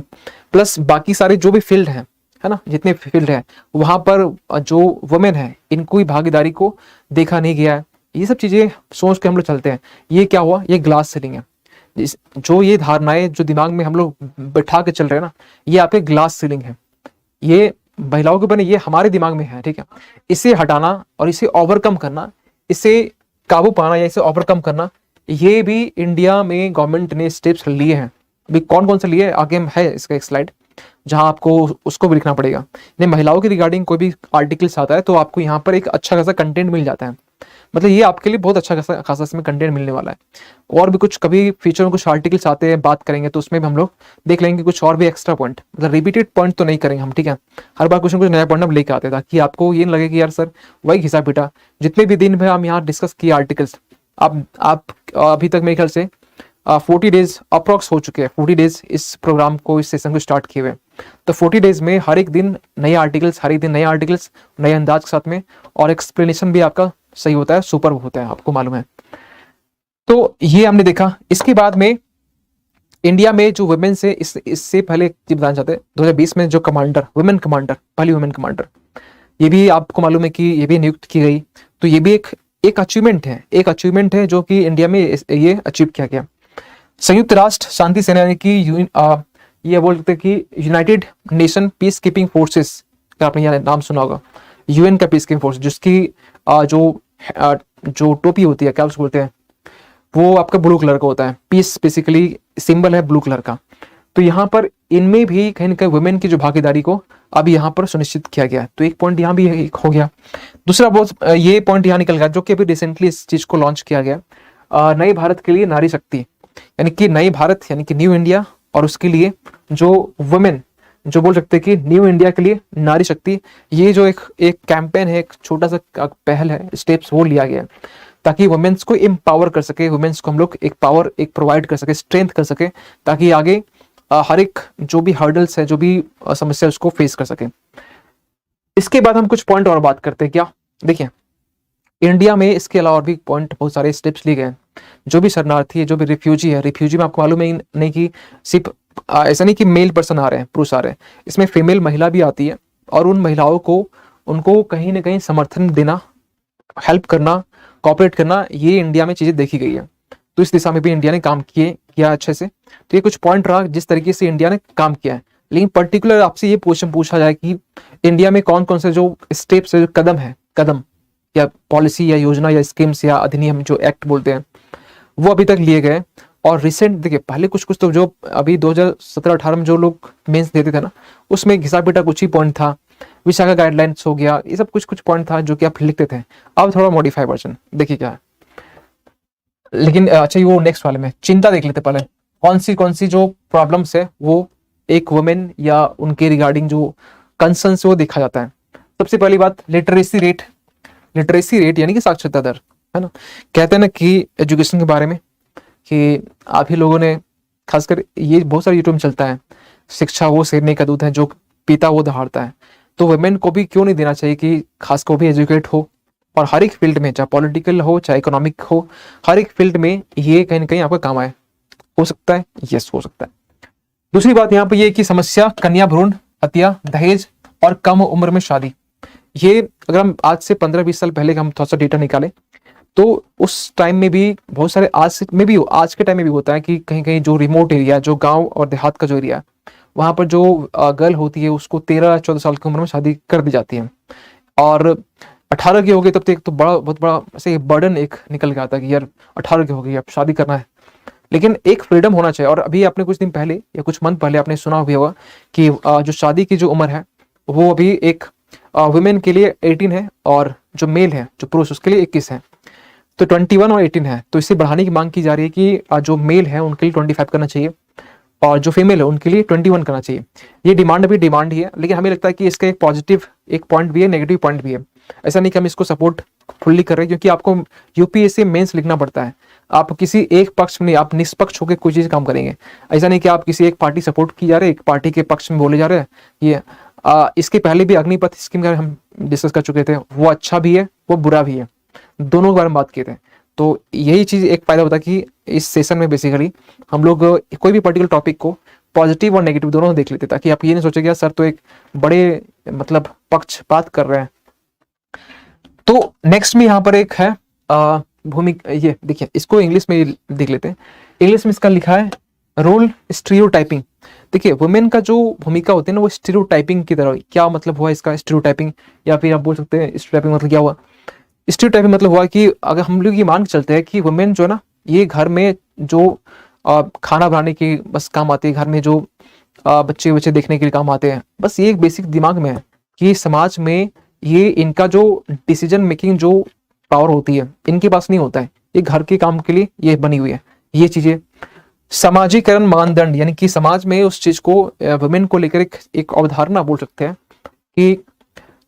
प्लस बाकी सारे जो भी फील्ड है ना, जितने फील्ड है वहां पर जो वुमेन है, इनको ही भागीदारी को देखा नहीं गया है। ये सब चीजें सोच के हम लोग चलते हैं। ये क्या हुआ? ये ग्लास सीलिंग है। जो ये धारणाएं जो दिमाग में हम लोग बैठा के चल रहे हैं ना, ये आपके ग्लास सीलिंग है। ये महिलाओं के बने, ये हमारे दिमाग में है, ठीक है। इसे हटाना और इसे ओवरकम करना, इसे काबू पाना या इसे ओवरकम करना, ये भी इंडिया में गवर्नमेंट ने स्टेप्स लिए हैं। अभी कौन कौन से लिए आगे है इसका एक स्लाइड, जहां आपको उसको भी लिखना पड़ेगा। नहीं, महिलाओं के रिगार्डिंग कोई भी आर्टिकल्स आता है तो आपको यहाँ पर एक अच्छा खासा कंटेंट मिल जाता है। मतलब ये आपके लिए बहुत अच्छा खासा इसमें कंटेंट मिलने वाला है। और भी कुछ कभी फ्यूचर में कुछ आर्टिकल्स आते हैं, बात करेंगे, तो उसमें भी हम लोग देख लेंगे कुछ और भी एक्स्ट्रा पॉइंट, मतलब रिपीटेड पॉइंट तो नहीं करेंगे हम, ठीक है। हर बार कुछ ना कुछ नया पॉइंट हम लेके आते हैं, ताकि आपको ये नहीं लगे कि यार सर वही घिसा पीटा, जितने भी दिन में हम यहाँ डिस्कस किए आर्टिकल्स, आप अभी तक मेरे ख्याल से 40 डेज अप्रॉक्स हो चुके हैं। 40 डेज इस प्रोग्राम को, इस सेशन को स्टार्ट किए हुए। तो 40 डेज में हर एक दिन नए आर्टिकल्स, हर एक दिन नए आर्टिकल्स नए अंदाज के साथ में, और एक्सप्लेनेशन भी आपका सही होता है, सुपर होता है, आपको मालूम है। तो ये हमने देखा। इसके बाद में इंडिया में जो वुमेन से इससे पहले बताना चाहते हैं, 2020 में जो कमांडर, वुमेन कमांडर, पहली वुमेन कमांडर, ये भी आपको मालूम है कि ये भी नियुक्त की गई। तो ये भी एक अचीवमेंट है, एक अचीवमेंट है जो कि इंडिया में ये अचीव किया गया। संयुक्त राष्ट्र शांति सेना, यानी कि ये बोलते हैं कि United nation peace keeping forces का आपने यहाँ नाम सुना होगा, यूएन का पीस कीपिंग फोर्स, जिसकी जो टोपी होती है, क्या उसको बोलते हैं, वो आपका ब्लू कलर का होता है। पीस बेसिकली सिंबल है ब्लू कलर का। तो यहाँ पर इनमें भी कहीं ना कहीं वुमेन की जो भागीदारी को अब यहाँ पर सुनिश्चित किया गया। तो एक पॉइंट यहाँ भी एक हो गया। दूसरा बहुत ये पॉइंट यहाँ निकल गया, जो कि अभी रिसेंटली इस चीज को लॉन्च किया गया, नए भारत के लिए नारी शक्ति, यानी कि नई भारत, यानी कि न्यू इंडिया, और उसके लिए जो वुमेन, जो बोल सकते हैं कि न्यू इंडिया के लिए नारी शक्ति, ये जो एक कैंपेन है, एक छोटा सा पहल है, स्टेप्स वो लिया गया, ताकि वुमेन्स को एम्पावर कर सके, वुमेन्स को हम लोग एक पावर एक प्रोवाइड कर सके, स्ट्रेंथ कर सके, ताकि आगे हर एक जो भी हर्डल्स है, जो भी समस्या, उसको फेस कर सके। इसके बाद हम कुछ पॉइंट और बात करते हैं। क्या देखिए, इंडिया में इसके अलावा और भी पॉइंट, बहुत सारे स्टेप्स लिए गए। जो भी शरणार्थी है, जो भी रिफ्यूजी है, रिफ्यूजी में आपको मालूम है नहीं कि सिर्फ ऐसा नहीं कि मेल पर्सन आ रहे हैं, पुरुष आ रहे हैं, इसमें फीमेल महिला भी आती है, और उन महिलाओं को उनको कहीं ना कहीं समर्थन देना, हेल्प करना, कॉपरेट करना, ये इंडिया में चीजें देखी गई है। तो इस दिशा में भी इंडिया ने काम किया अच्छे से। तो ये कुछ पॉइंट रहा जिस तरीके से इंडिया ने काम किया है। लेकिन पर्टिकुलर आपसे ये क्वेश्चन पूछा जाए कि इंडिया में कौन कौन से जो स्टेप्स है, कदम या पॉलिसी या योजना या स्कीम्स या अधिनियम, जो एक्ट बोलते हैं, वो अभी तक लिए गए। और रिसेंट देखिए, पहले कुछ तो जो अभी 2017-18 में जो लोग मेंस देते थे ना, उसमें घिसा पिटा कुछ ही पॉइंट था, विशाखा गाइडलाइंस हो गया, ये सब कुछ पॉइंट था जो कि आप लिखते थे। अब थोड़ा मॉडिफाई वर्जन देखिए क्या है। लेकिन अच्छा, वो नेक्स्ट वाले में चिंता देख लेते। पहले कौन सी जो प्रॉब्लम्स है वो एक वुमेन या उनके रिगार्डिंग जो कंसर्न है वो देखा जाता है। सबसे पहली बात, लिटरेसी रेट यानी कि साक्षरता दर, है ना। कहते हैं ना कि एजुकेशन के बारे में कि आप ही लोगों ने, खासकर ये बहुत सारे यूट्यूब में चलता है, शिक्षा वो शेरनी का दूध है, जो पीता वो दहाड़ता है। तो वुमेन को भी क्यों नहीं देना चाहिए कि खासकर भी एजुकेट हो, और हर एक फील्ड में, चाहे पॉलिटिकल हो चाहे इकोनॉमिक हो, हर एक फील्ड में ये कहीं ना कहीं आपका काम आए। हो सकता है, यस हो सकता है। दूसरी बात यहाँ पे ये कि समस्या कन्या भ्रूण हत्या, दहेज और कम उम्र में शादी। ये अगर हम आज से 15-20 साल पहले का हम थोड़ा सा डेटा निकालें, तो उस टाइम में भी बहुत सारे आज के टाइम में भी होता है कि कहीं कहीं जो रिमोट एरिया, जो गांव और देहात का जो एरिया है, वहाँ पर जो गर्ल होती है उसको 13-14 साल की उम्र में शादी कर दी जाती है, और 18 की हो गई तब तक एक तो बहुत बड़ा ऐसे बर्डन एक निकल के आता है कि यार 18 की हो गई अब शादी करना है। लेकिन एक फ्रीडम होना चाहिए। और अभी आपने कुछ दिन पहले या कुछ मंथ पहले आपने सुना भी होगा कि जो शादी की जो उम्र है वो अभी एक वुमेन के लिए 18 है, और जो मेल है, जो पुरुष, उसके लिए 21 है। तो 21 और 18 है, तो इसे बढ़ाने की मांग की जा रही है कि जो मेल है उनके लिए 25 करना चाहिए, और जो फीमेल है उनके लिए 21 करना चाहिए। ये डिमांड अभी डिमांड ही है, लेकिन हमें लगता है कि इसका एक पॉजिटिव एक पॉइंट भी है, नेगेटिव पॉइंट भी है। ऐसा नहीं कि हम इसको सपोर्ट फुल्ली कर रहे हैं, क्योंकि आपको यूपीएससी मेंस लिखना पड़ता है। आप किसी एक पक्ष में नहीं, आप निष्पक्ष होकर कोई चीज काम करेंगे। ऐसा नहीं कि आप किसी एक पार्टी सपोर्ट की जा रहे हैं, एक पार्टी के पक्ष में बोले जा रहे हैं। ये इसके पहले भी अग्निपथ स्कीम का हम डिस्कस कर चुके थे, वो अच्छा भी है वो बुरा भी है, दोनों के बारे में बात किए थे। तो यही चीज एक फायदा होता है कि इस सेशन में बेसिकली हम लोग कोई भी पर्टिकुलर टॉपिक को पॉजिटिव और नेगेटिव दोनों देख लेते, ताकि आप ये नहीं सोचे कि सर तो एक बड़े मतलब पक्षपात कर रहे हैं। तो नेक्स्ट में यहाँ पर एक है भूमिका, ये देखिए इसको इंग्लिश में देख लेते हैं। इंग्लिश में इसका लिखा है रोल स्टीरियोटाइपिंग। देखिए वुमेन का जो भूमिका होती है ना वो स्टीरियोटाइपिंग की तरह। क्या मतलब हुआ इसका स्टीरियोटाइपिंग, या फिर आप बोल सकते हैं स्टीरियोटाइपिंग मतलब क्या हुआ। स्टीरियोटाइपिंग मतलब हुआ कि अगर हम लोग ये मान के चलते हैं कि वुमेन जो है ना, ये घर में जो खाना बनाने की बस काम आती है, घर में जो बच्चे बच्चे देखने के लिए काम आते हैं, बस ये एक बेसिक दिमाग में है कि समाज में ये इनका जो डिसीजन मेकिंग जो पावर होती है इनके पास नहीं होता है। ये घर के काम के लिए ये बनी हुई है ये चीजें। सामाजिकरण मानदंड, यानी कि समाज में उस चीज को वुमेन को लेकर एक अवधारणा बोल सकते हैं कि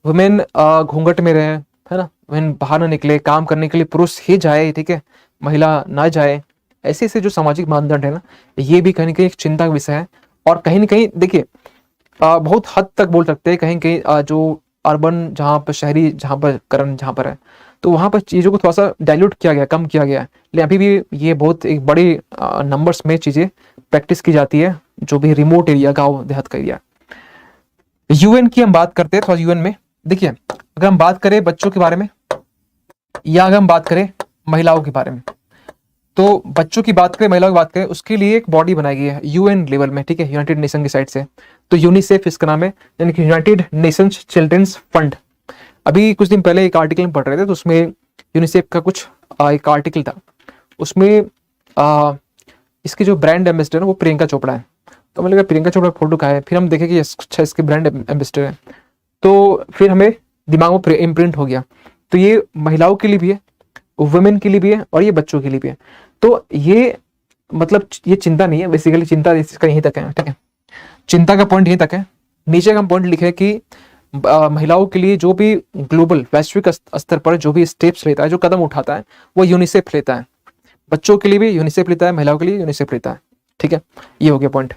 वुमेन घूंघट में रहे, है ना, वुमेन बाहर ना निकले, काम करने के लिए पुरुष ही जाए, ठीक है, महिला ना जाए। ऐसे ऐसे जो सामाजिक मानदंड है ना, ये भी कहीं ना कहीं एक चिंता का विषय है। और कहीं ना कहीं देखिए बहुत हद तक बोल सकते हैं कहीं कहीं जो अर्बन, जहाँ पर शहरी, जहाँ पर करण जहाँ पर है, तो वहाँ पर चीज़ों को थोड़ा सा डाइल्यूट किया गया, कम किया गया है। लेकिन अभी भी ये बहुत एक बड़े नंबर्स में चीज़ें प्रैक्टिस की जाती है, जो भी रिमोट एरिया, गाँव देहात का एरिया। यूएन की हम बात करते हैं थोड़ा। यूएन में देखिए अगर हम बात करें बच्चों के बारे में, या अगर हम बात करें महिलाओं के बारे में, तो बच्चों की बात करें, महिलाओं की बात करें, उसके लिए एक बॉडी बनाई गई है यूएन लेवल में, ठीक है, यूनाइटेड नेशन की साइड से। तो यूनिसेफ इसका नाम है, यानी कि यूनाइटेड नेशंस चिल्ड्रंस फंड। अभी कुछ दिन पहले एक आर्टिकल में पढ़ रहे थे, तो उसमें यूनिसेफ का कुछ एक आर्टिकल था, उसमें इसके जो ब्रांड एम्बेसडर है वो प्रियंका चोपड़ा है। तो हमें लगा प्रियंका चोपड़ा फोटो का है, फिर हम देखे कि अच्छा इसके ब्रांड एम्बेसडर है, तो फिर हमें दिमाग में इम्प्रिंट हो गया। तो ये महिलाओं के लिए भी है, वुमेन के लिए भी है, और ये बच्चों के लिए भी है। तो ये मतलब ये चिंता नहीं है, बेसिकली चिंता इसका यहीं तक है, ठीक है, चिंता का पॉइंट यहीं तक है। नीचे का पॉइंट लिखे कि महिलाओं के लिए जो भी ग्लोबल वैश्विक स्तर पर जो भी स्टेप्स लेता है, जो कदम उठाता है, वो यूनिसेफ लेता है। बच्चों के लिए भी यूनिसेफ लेता है, महिलाओं के लिए यूनिसेफ लेता है, ठीक है, ये हो गया पॉइंट।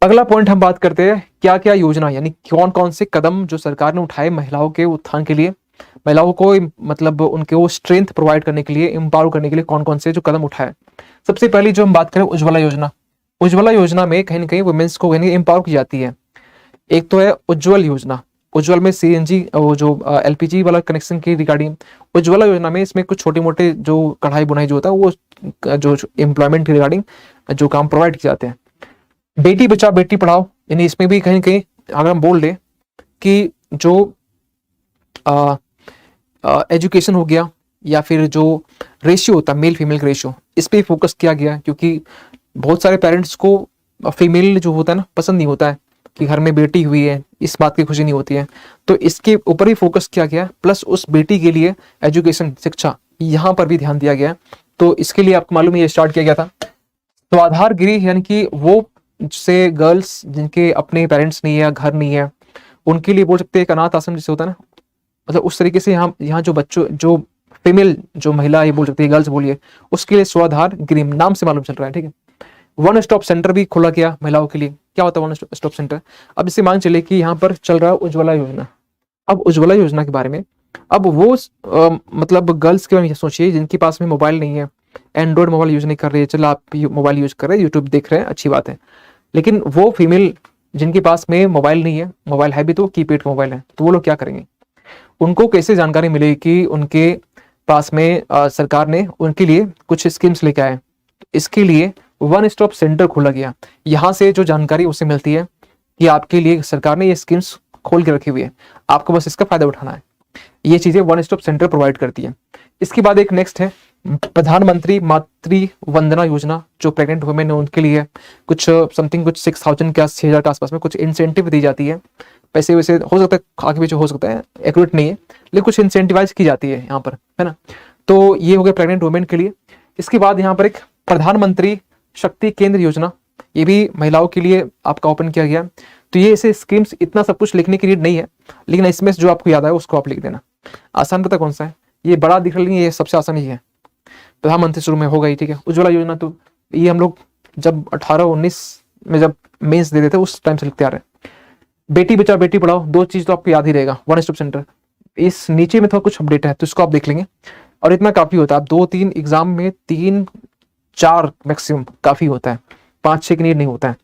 अगला पॉइंट हम बात करते हैं क्या क्या योजना, यानी कौन कौन से कदम जो सरकार ने उठाए महिलाओं के उत्थान के लिए, महिलाओं को मतलब उनके वो स्ट्रेंथ प्रोवाइड करने के लिए, एम्पावर करने के लिए कौन कौन से जो कदम उठाए। सबसे पहले जो हम बात करें उज्ज्वला योजना। उज्ज्वला योजना में कहीं ना कहीं वुमेन्स को कहीं एम्पावर की जाती है। एक तो है उज्ज्वल योजना, उज्ज्वल में सीएनजी वो जो एलपीजी वाला कनेक्शन की रिगार्डिंग। उज्ज्वला योजना में इसमें कुछ छोटे मोटे जो कढ़ाई बुनाई जो होता है वो जो एम्प्लॉयमेंट की रिगार्डिंग जो काम प्रोवाइड किए जाते हैं। बेटी बचाओ बेटी पढ़ाओ, यानी इसमें भी कहीं कहीं अगर हम बोल दें कि जो एजुकेशन हो गया, या फिर जो रेशियो होता है मेल फीमेल का रेशियो, इस पर फोकस किया गया, क्योंकि बहुत सारे पेरेंट्स को फीमेल जो होता है ना पसंद नहीं होता है कि घर में बेटी हुई है, इस बात की खुशी नहीं होती है। तो इसके ऊपर भी फोकस किया गया, प्लस उस बेटी के लिए एजुकेशन, शिक्षा, यहाँ पर भी ध्यान दिया गया। तो इसके लिए आपको मालूम है ये स्टार्ट किया गया था स्वाधार गृह, यानी कि वो से गर्ल्स जिनके अपने पेरेंट्स नहीं है, घर नहीं है, उनके लिए बोल सकते हैं एक अनाथ आश्रम जैसे होता है ना, मतलब उस तरीके से यहाँ जो बच्चों जो फीमेल जो महिला ये बोल सकती है, गर्ल्स बोलिए, उसके लिए स्वाधार गृह नाम से मालूम चल रहा है, ठीक है। वन स्टॉप सेंटर भी खोला गया महिलाओं के लिए। क्या होता है वन स्टॉप सेंटर? अब इसे मान चले कि यहाँ पर चल रहा है उज्ज्वला योजना। अब उज्ज्वला योजना के बारे में, अब वो मतलब गर्ल्स के बारे में सोचिए जिनके पास में मोबाइल नहीं है, एंड्रॉइड मोबाइल यूज नहीं कर रही है, चलो आप मोबाइल यूज कर रहे हैं, यूट्यूब देख रहे हैं, अच्छी बात है, लेकिन वो फीमेल जिनके पास में मोबाइल नहीं है, मोबाइल है भी तो कीपैड मोबाइल है, तो वो लोग क्या करेंगे? उनको कैसे जानकारी मिलेगी कि उनके पास में सरकार ने उनके लिए कुछ स्कीम्स लेके आए। तो इसके लिए वन स्टॉप सेंटर खोला गया। यहाँ से जो जानकारी उसे मिलती है कि आपके लिए सरकार ने ये स्कीम्स खोल के रखी हुई है, आपको बस इसका फायदा उठाना है। ये चीजें वन स्टॉप सेंटर प्रोवाइड करती है। इसके बाद एक नेक्स्ट है प्रधानमंत्री मातृ वंदना योजना, जो प्रेग्नेंट वुमेन है उनके लिए कुछ समथिंग कुछ 6,000 के 6,000 के आसपास में कुछ इंसेंटिव दी जाती है। पैसे वैसे हो सकता है आगे पीछे हो सकता है, एक्यूरेट नहीं है, लेकिन कुछ इंसेंटिवाइज की जाती है यहाँ पर, है ना। तो ये हो गया प्रेग्नेंट वुमेन के लिए। इसके बाद यहाँ पर एक प्रधानमंत्री शक्ति केंद्र योजना, ये भी महिलाओं के लिए आपका ओपन किया गया। तो ये ऐसे स्कीम्स इतना सब कुछ लिखने की नीड नहीं है, लेकिन इसमें जो आपको याद आए उसको आप लिख देना। आसान पता कौन सा है, ये बड़ा दिख रहा है, ये सबसे आसान ही है। प्रधानमंत्री शुरू में होगा ही, ठीक है। उज्ज्वला योजना, तो ये हम लोग जब 18-19 में जब मेंस देते थे उस टाइम से लिखते आ रहे हैं। बेटी बचाओ बेटी पढ़ाओ, दो चीज तो आपको याद ही रहेगा, वन स्टॉप सेंटर। इस नीचे में थोड़ा कुछ अपडेट है तो इसको आप देख लेंगे, और इतना काफी होता है। आप 2-3 एग्जाम में 3-4 मैक्सिमम काफी होता है, 5-6 की नीड नहीं होता है।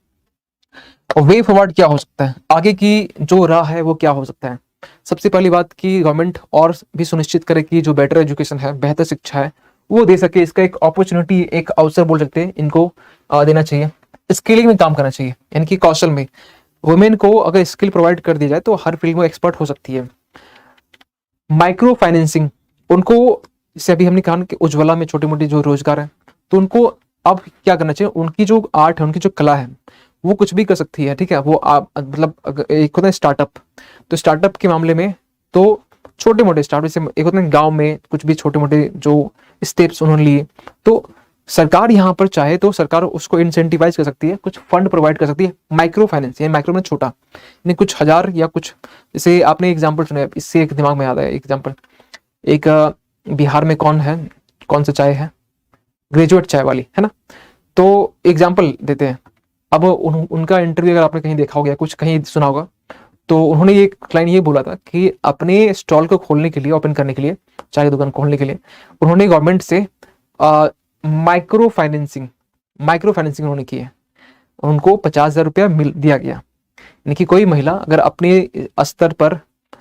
और वे फॉरवर्ड क्या हो सकता है, आगे की जो राह है वो क्या हो सकता है। सबसे पहली बात कि गवर्नमेंट और भी सुनिश्चित करे कि जो बेटर एजुकेशन है, बेहतर शिक्षा है, वो दे सके। इसका एक अपॉर्चुनिटी, एक अवसर बोल सकते हैं, इनको देना चाहिए। स्किलिंग में काम करना चाहिए, यानी कि कौशल में वुमेन को अगर स्किल प्रोवाइड कर दी जाए तो हर फील्ड में एक्सपर्ट हो सकती है। माइक्रो फाइनेंसिंग, उनको जैसे अभी हमने कहा कि उज्ज्वला में छोटी मोटी जो रोजगार है, तो उनको अब क्या करना चाहिए, उनकी जो आर्ट है, उनकी जो कला है, वो कुछ भी कर सकती है, ठीक है। वो आप मतलब एक होता है स्टार्टअप, तो स्टार्टअप के मामले में तो छोटे मोटे स्टार्टअप, जैसे एक होता है गांव में कुछ भी छोटे मोटे जो स्टेप्स उन्होंने लिए, तो सरकार यहाँ पर चाहे तो सरकार उसको इंसेंटिवाइज कर सकती है, कुछ फंड प्रोवाइड कर सकती है। माइक्रो फाइनेंस, यानी माइक्रो में छोटा, यानी कुछ हजार या कुछ, जैसे आपने एग्जाम्पल सुना है, इससे एक दिमाग में याद आया एग्जाम्पल। एक बिहार में कौन सा चाय है, ग्रेजुएट चाय वाली, है ना। तो एग्जाम्पल देते हैं। अब उनका इंटरव्यू अगर आपने कहीं देखा होगा, कुछ कहीं सुना होगा, तो उन्होंने ये क्लाइंट ये बोला था कि अपने स्टॉल को खोलने के लिए, ओपन करने के लिए, चाय की दुकान खोलने के लिए, उन्होंने गवर्नमेंट से माइक्रो फाइनेंसिंग उन्होंने की है। उनको 50,000 रुपया दिया गया। यानी कि कोई महिला अगर अपने स्तर पर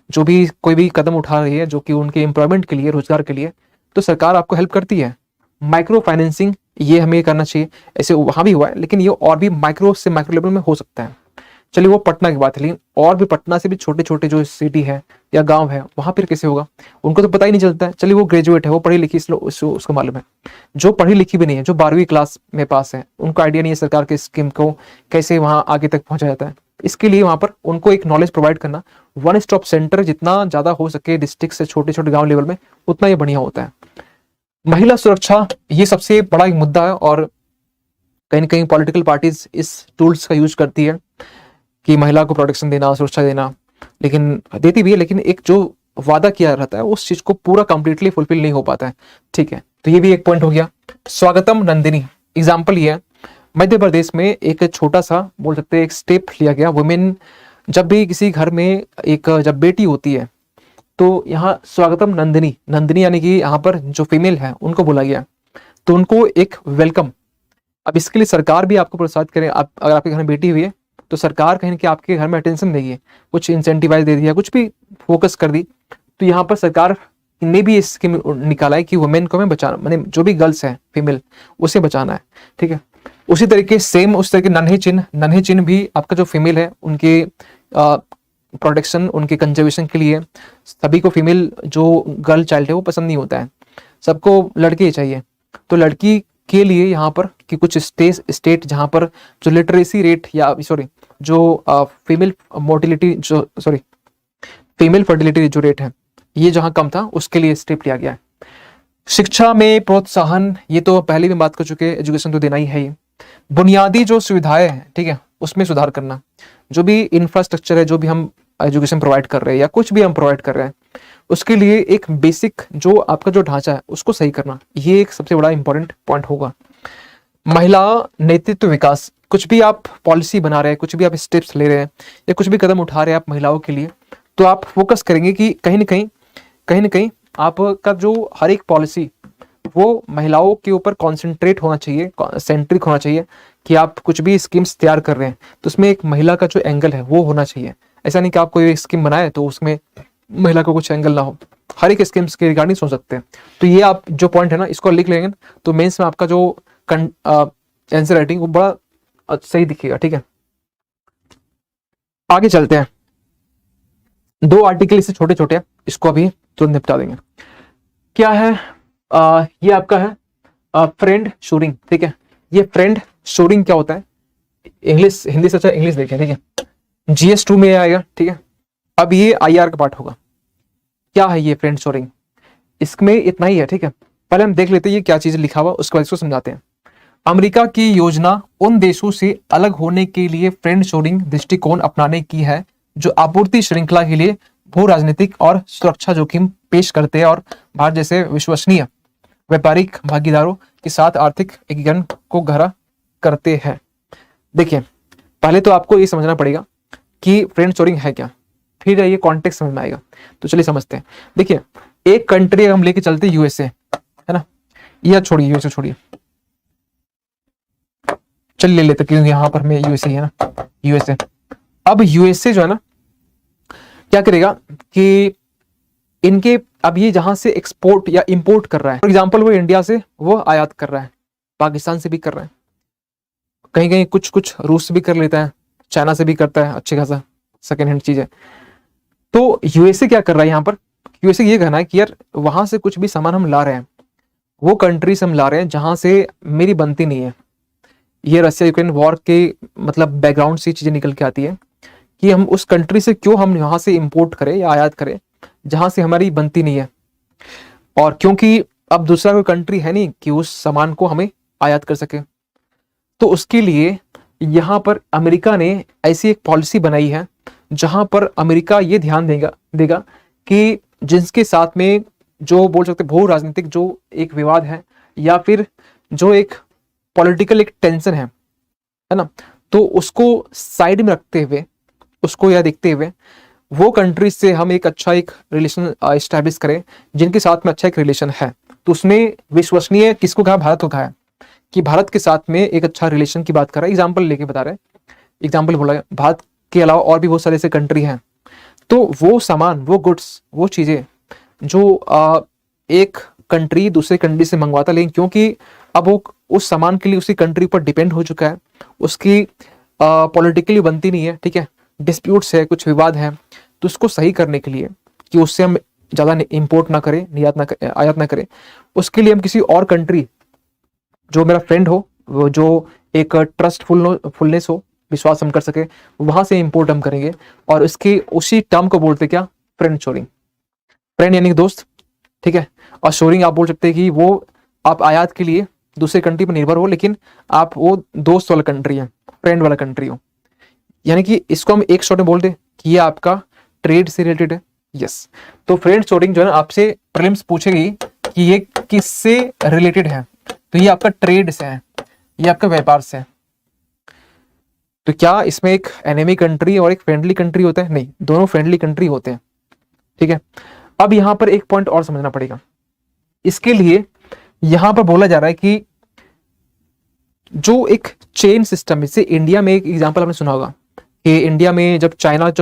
जो भी कोई भी कदम उठा रही है जो कि उनके एम्प्लॉयमेंट के लिए, रोजगार के लिए, तो सरकार आपको हेल्प करती है। माइक्रो फाइनेंसिंग ये हमें करना चाहिए। ऐसे वहां भी हुआ है, लेकिन ये और भी माइक्रो से माइक्रो लेवल में हो सकता है। चलिए वो पटना की बात है, लेकिन और भी पटना से भी छोटे छोटे जो सिटी है या गांव है, वहां पर कैसे होगा, उनको तो पता ही नहीं चलता है। चलिए वो ग्रेजुएट है, वो पढ़ी लिखी, उसको मालूम है। जो पढ़ी लिखी भी नहीं है, जो 12वीं क्लास में पास है, उनको आइडिया नहीं है सरकार के स्कीम को कैसे वहां आगे तक पहुंचा जाता है। इसके लिए वहां पर उनको एक नॉलेज प्रोवाइड करना, वन स्टॉप सेंटर जितना ज्यादा हो सके डिस्ट्रिक्ट से छोटे छोटे गाँव लेवल में, उतना ये बढ़िया होता है। महिला सुरक्षा, ये सबसे बड़ा एक मुद्दा है, और कहीं ना कहीं पॉलिटिकल पार्टीज इस टूल्स का यूज करती है कि महिला को प्रोटेक्शन देना, सुरक्षा देना, लेकिन देती भी है, लेकिन एक जो वादा किया रहता है उस चीज को पूरा कंप्लीटली फुलफिल नहीं हो पाता है, ठीक है। तो ये भी एक पॉइंट हो गया। स्वागतम नंदिनी एग्जाम्पल ये है, मध्य प्रदेश में एक छोटा सा बोल सकते हैं एक स्टेप लिया गया। वुमेन जब भी किसी घर में एक जब बेटी होती है, तो यहाँ स्वागतम नंदिनी यानी कि यहाँ पर जो फीमेल है उनको बोला गया, तो उनको एक वेलकम। अब इसके लिए सरकार भी आपको प्रोत्साहित करे। आप अगर आपके घर में बेटी हुई है तो सरकार कहीं ना कहीं आपके घर में अटेंशन देगी, कुछ इंसेंटिवाइज दे दिया, कुछ भी फोकस कर दी। तो यहाँ पर सरकार ने भी स्कीम निकाला है कि वुमेन को हमें बचाना, मतलब जो भी गर्ल्स है फीमेल, उसे बचाना है, ठीक है। उसी तरीके सेम उस तरह के नन्हे चिन्ह भी आपका जो फीमेल है उनके प्रोटेक्शन, उनके कंजर्वेशन के लिए। सभी को फीमेल जो गर्ल चाइल्ड है वो पसंद नहीं होता है, सबको लड़के ही चाहिए। तो लड़की के लिए यहाँ पर कि कुछ स्टेट जहाँ पर जो लिटरेसी रेट या जो फीमेल फर्टिलिटी जो रेट है ये जहाँ कम था, उसके लिए स्टेप लिया गया है। शिक्षा में प्रोत्साहन, ये तो पहले भी बात कर चुके हैं, एजुकेशन तो देना ही है ही। बुनियादी जो सुविधाएं हैं, ठीक है, उसमें सुधार करना। जो भी इंफ्रास्ट्रक्चर है, जो भी हम एजुकेशन प्रोवाइड कर रहे हैं या कुछ भी हम प्रोवाइड कर रहे हैं, उसके लिए एक बेसिक जो आपका जो ढांचा है उसको सही करना, ये एक सबसे बड़ा इंपॉर्टेंट पॉइंट होगा। महिला नेतृत्व विकास, कुछ भी आप पॉलिसी बना रहे हैं, कुछ भी आप स्टेप्स ले रहे हैं या कुछ भी कदम उठा रहे हैं आप महिलाओं के लिए, तो आप फोकस करेंगे कि कहीं ना कहीं आपका जो हर एक पॉलिसी वो महिलाओं के ऊपर कॉन्सेंट्रेट होना चाहिए, सेंट्रिक होना चाहिए। कि आप कुछ भी स्कीम्स तैयार कर रहे हैं तो उसमें एक महिला का जो एंगल है वो होना चाहिए। ऐसा नहीं कि आप कोई स्कीम बनाए तो उसमें महिला को कुछ एंगल ना हो। हर एक स्कीम्स के रिगार्डिंग सोच सकते हैं। तो ये आप जो पॉइंट है ना इसको लिख लेंगे तो मेंस में आपका जो आंसर राइटिंग वो बड़ा सही दिखेगा। ठीक है, आगे चलते हैं। दो आर्टिकल इससे छोटे छोटे हैं, इसको अभी तुरंत निपटा देंगे। क्या है ये आपका है फ्रेंड शोरिंग। ठीक है, ये फ्रेंड शोरिंग क्या होता है, इंग्लिश हिंदी से अच्छा इंग्लिश देखें। ठीक है, GS2 में आएगा। ठीक है, अब ये IR का पार्ट होगा। क्या है ये फ्रेंड शोरिंग, इसमें इतना ही है। ठीक है, पहले हम देख लेते हैं ये क्या चीज लिखा हुआ, उसके बाद इसको समझाते हैं। अमेरिका की योजना उन देशों से अलग होने के लिए फ्रेंड शोरिंग दृष्टिकोण अपनाने की है जो आपूर्ति श्रृंखला के लिए भू राजनीतिक और सुरक्षा जोखिम पेश करते हैं और भारत जैसे विश्वसनीय व्यापारिक भागीदारों के साथ आर्थिक एकीकरण को गहरा करते हैं। देखिए, पहले तो आपको ये समझना पड़ेगा कि फ्रेंड शोरिंग है क्या, फिर ये कॉन्टेक्स्ट समझ में आएगा। तो चलिए समझते हैं। देखिए, एक कंट्री हम लेके चलते USA, है ना, या छोड़िए USA छोड़िए, चल ले लेते क्योंकि यहाँ पर हमें USA है ना, USA। अब USA जो है ना क्या करेगा कि इनके अब ये जहां से एक्सपोर्ट या इंपोर्ट कर रहा है, फॉर एग्जांपल वो इंडिया से वो आयात कर रहा है, पाकिस्तान से भी कर रहा है, कहीं कहीं कुछ कुछ रूस से भी कर लेता है, चाइना से भी करता है, अच्छी खासा सेकेंड हैंड चीज है। तो USA क्या कर रहा है यहाँ पर, USA ये कहना है कि यार वहां से कुछ भी सामान हम ला रहे हैं, वो कंट्री से हम ला रहे हैं जहां से मेरी बनती नहीं है। ये रशिया यूक्रेन वॉर के मतलब बैकग्राउंड से चीजें निकल के आती है कि हम उस कंट्री से क्यों हम यहाँ से इंपोर्ट करें या आयात करें जहां से हमारी बनती नहीं है, और क्योंकि अब दूसरा कोई कंट्री है नहीं कि उस सामान को हमें आयात कर सके। तो उसके लिए यहाँ पर अमेरिका ने ऐसी एक पॉलिसी बनाई है जहां पर अमेरिका ये ध्यान देगा कि जिनके साथ में जो बोल सकते भू राजनीतिक जो एक विवाद है या फिर जो एक पॉलिटिकल एक टेंशन है ना, तो उसको साइड में रखते हुए, उसको यह देखते हुए वो कंट्री से हम एक अच्छा एक रिलेशन एस्टैब्लिश करें जिनके साथ में अच्छा एक रिलेशन है। तो उसमें विश्वसनीय किसको कहा, भारत को कहा है कि भारत के साथ में एक अच्छा रिलेशन की बात कर रहा है। एग्जाम्पल लेके बता रहे हैं, एग्जाम्पल बोला है, भारत के अलावा और भी बहुत सारे ऐसे कंट्री हैं। तो वो सामान, वो गुड्स, वो चीजें जो एक कंट्री दूसरे कंट्री से मंगवाता, लेकिन क्योंकि अब वो उस सामान के लिए उसी कंट्री पर डिपेंड हो चुका है, उसकी पॉलिटिकली बनती नहीं है, ठीक है, डिस्प्यूट्स है, कुछ विवाद है, तो उसको सही करने के लिए कि उससे हम ज़्यादा इंपोर्ट ना करें, आयात ना करें, उसके लिए हम किसी और कंट्री जो मेरा फ्रेंड हो, वो जो एक ट्रस्टफुलनेस हो, विश्वास हम कर सके, वहां से इंपोर्ट हम करेंगे और इसकी उसी टर्म को बोलते क्या, फ्रेंड शोरिंग। फ्रेंड यानी दोस्त, ठीक है, और शोरिंग आप बोल सकते हैं कि वो आप आयात के लिए दूसरे कंट्री पर निर्भर हो लेकिन आप वो दोस्त वाला कंट्री है, फ्रेंड वाला कंट्री हो। यानी कि इसको हम एक शॉर्ट में बोल दे कि ये आपका ट्रेड से रिलेटेड है। यस, तो फ्रेंड शोरिंग जो है ना आपसे प्रीलिम्स पूछेगी कि ये किससे रिलेटेड है, तो ये आपका ट्रेड से है, ये आपका व्यापार से है। तो क्या इसमें एक एनिमी कंट्री और एक फ्रेंडली कंट्री होता है? नहीं, दोनों फ्रेंडली कंट्री होते हैं, ठीक है। अब यहां पर एक पॉइंट और समझना पड़ेगा, इसके लिए यहां पर बोला जा रहा है कि जो एक चेन सिस्टम, इससे इंडिया में एक एग्जांपल आपने सुना होगा कि इंडिया में जब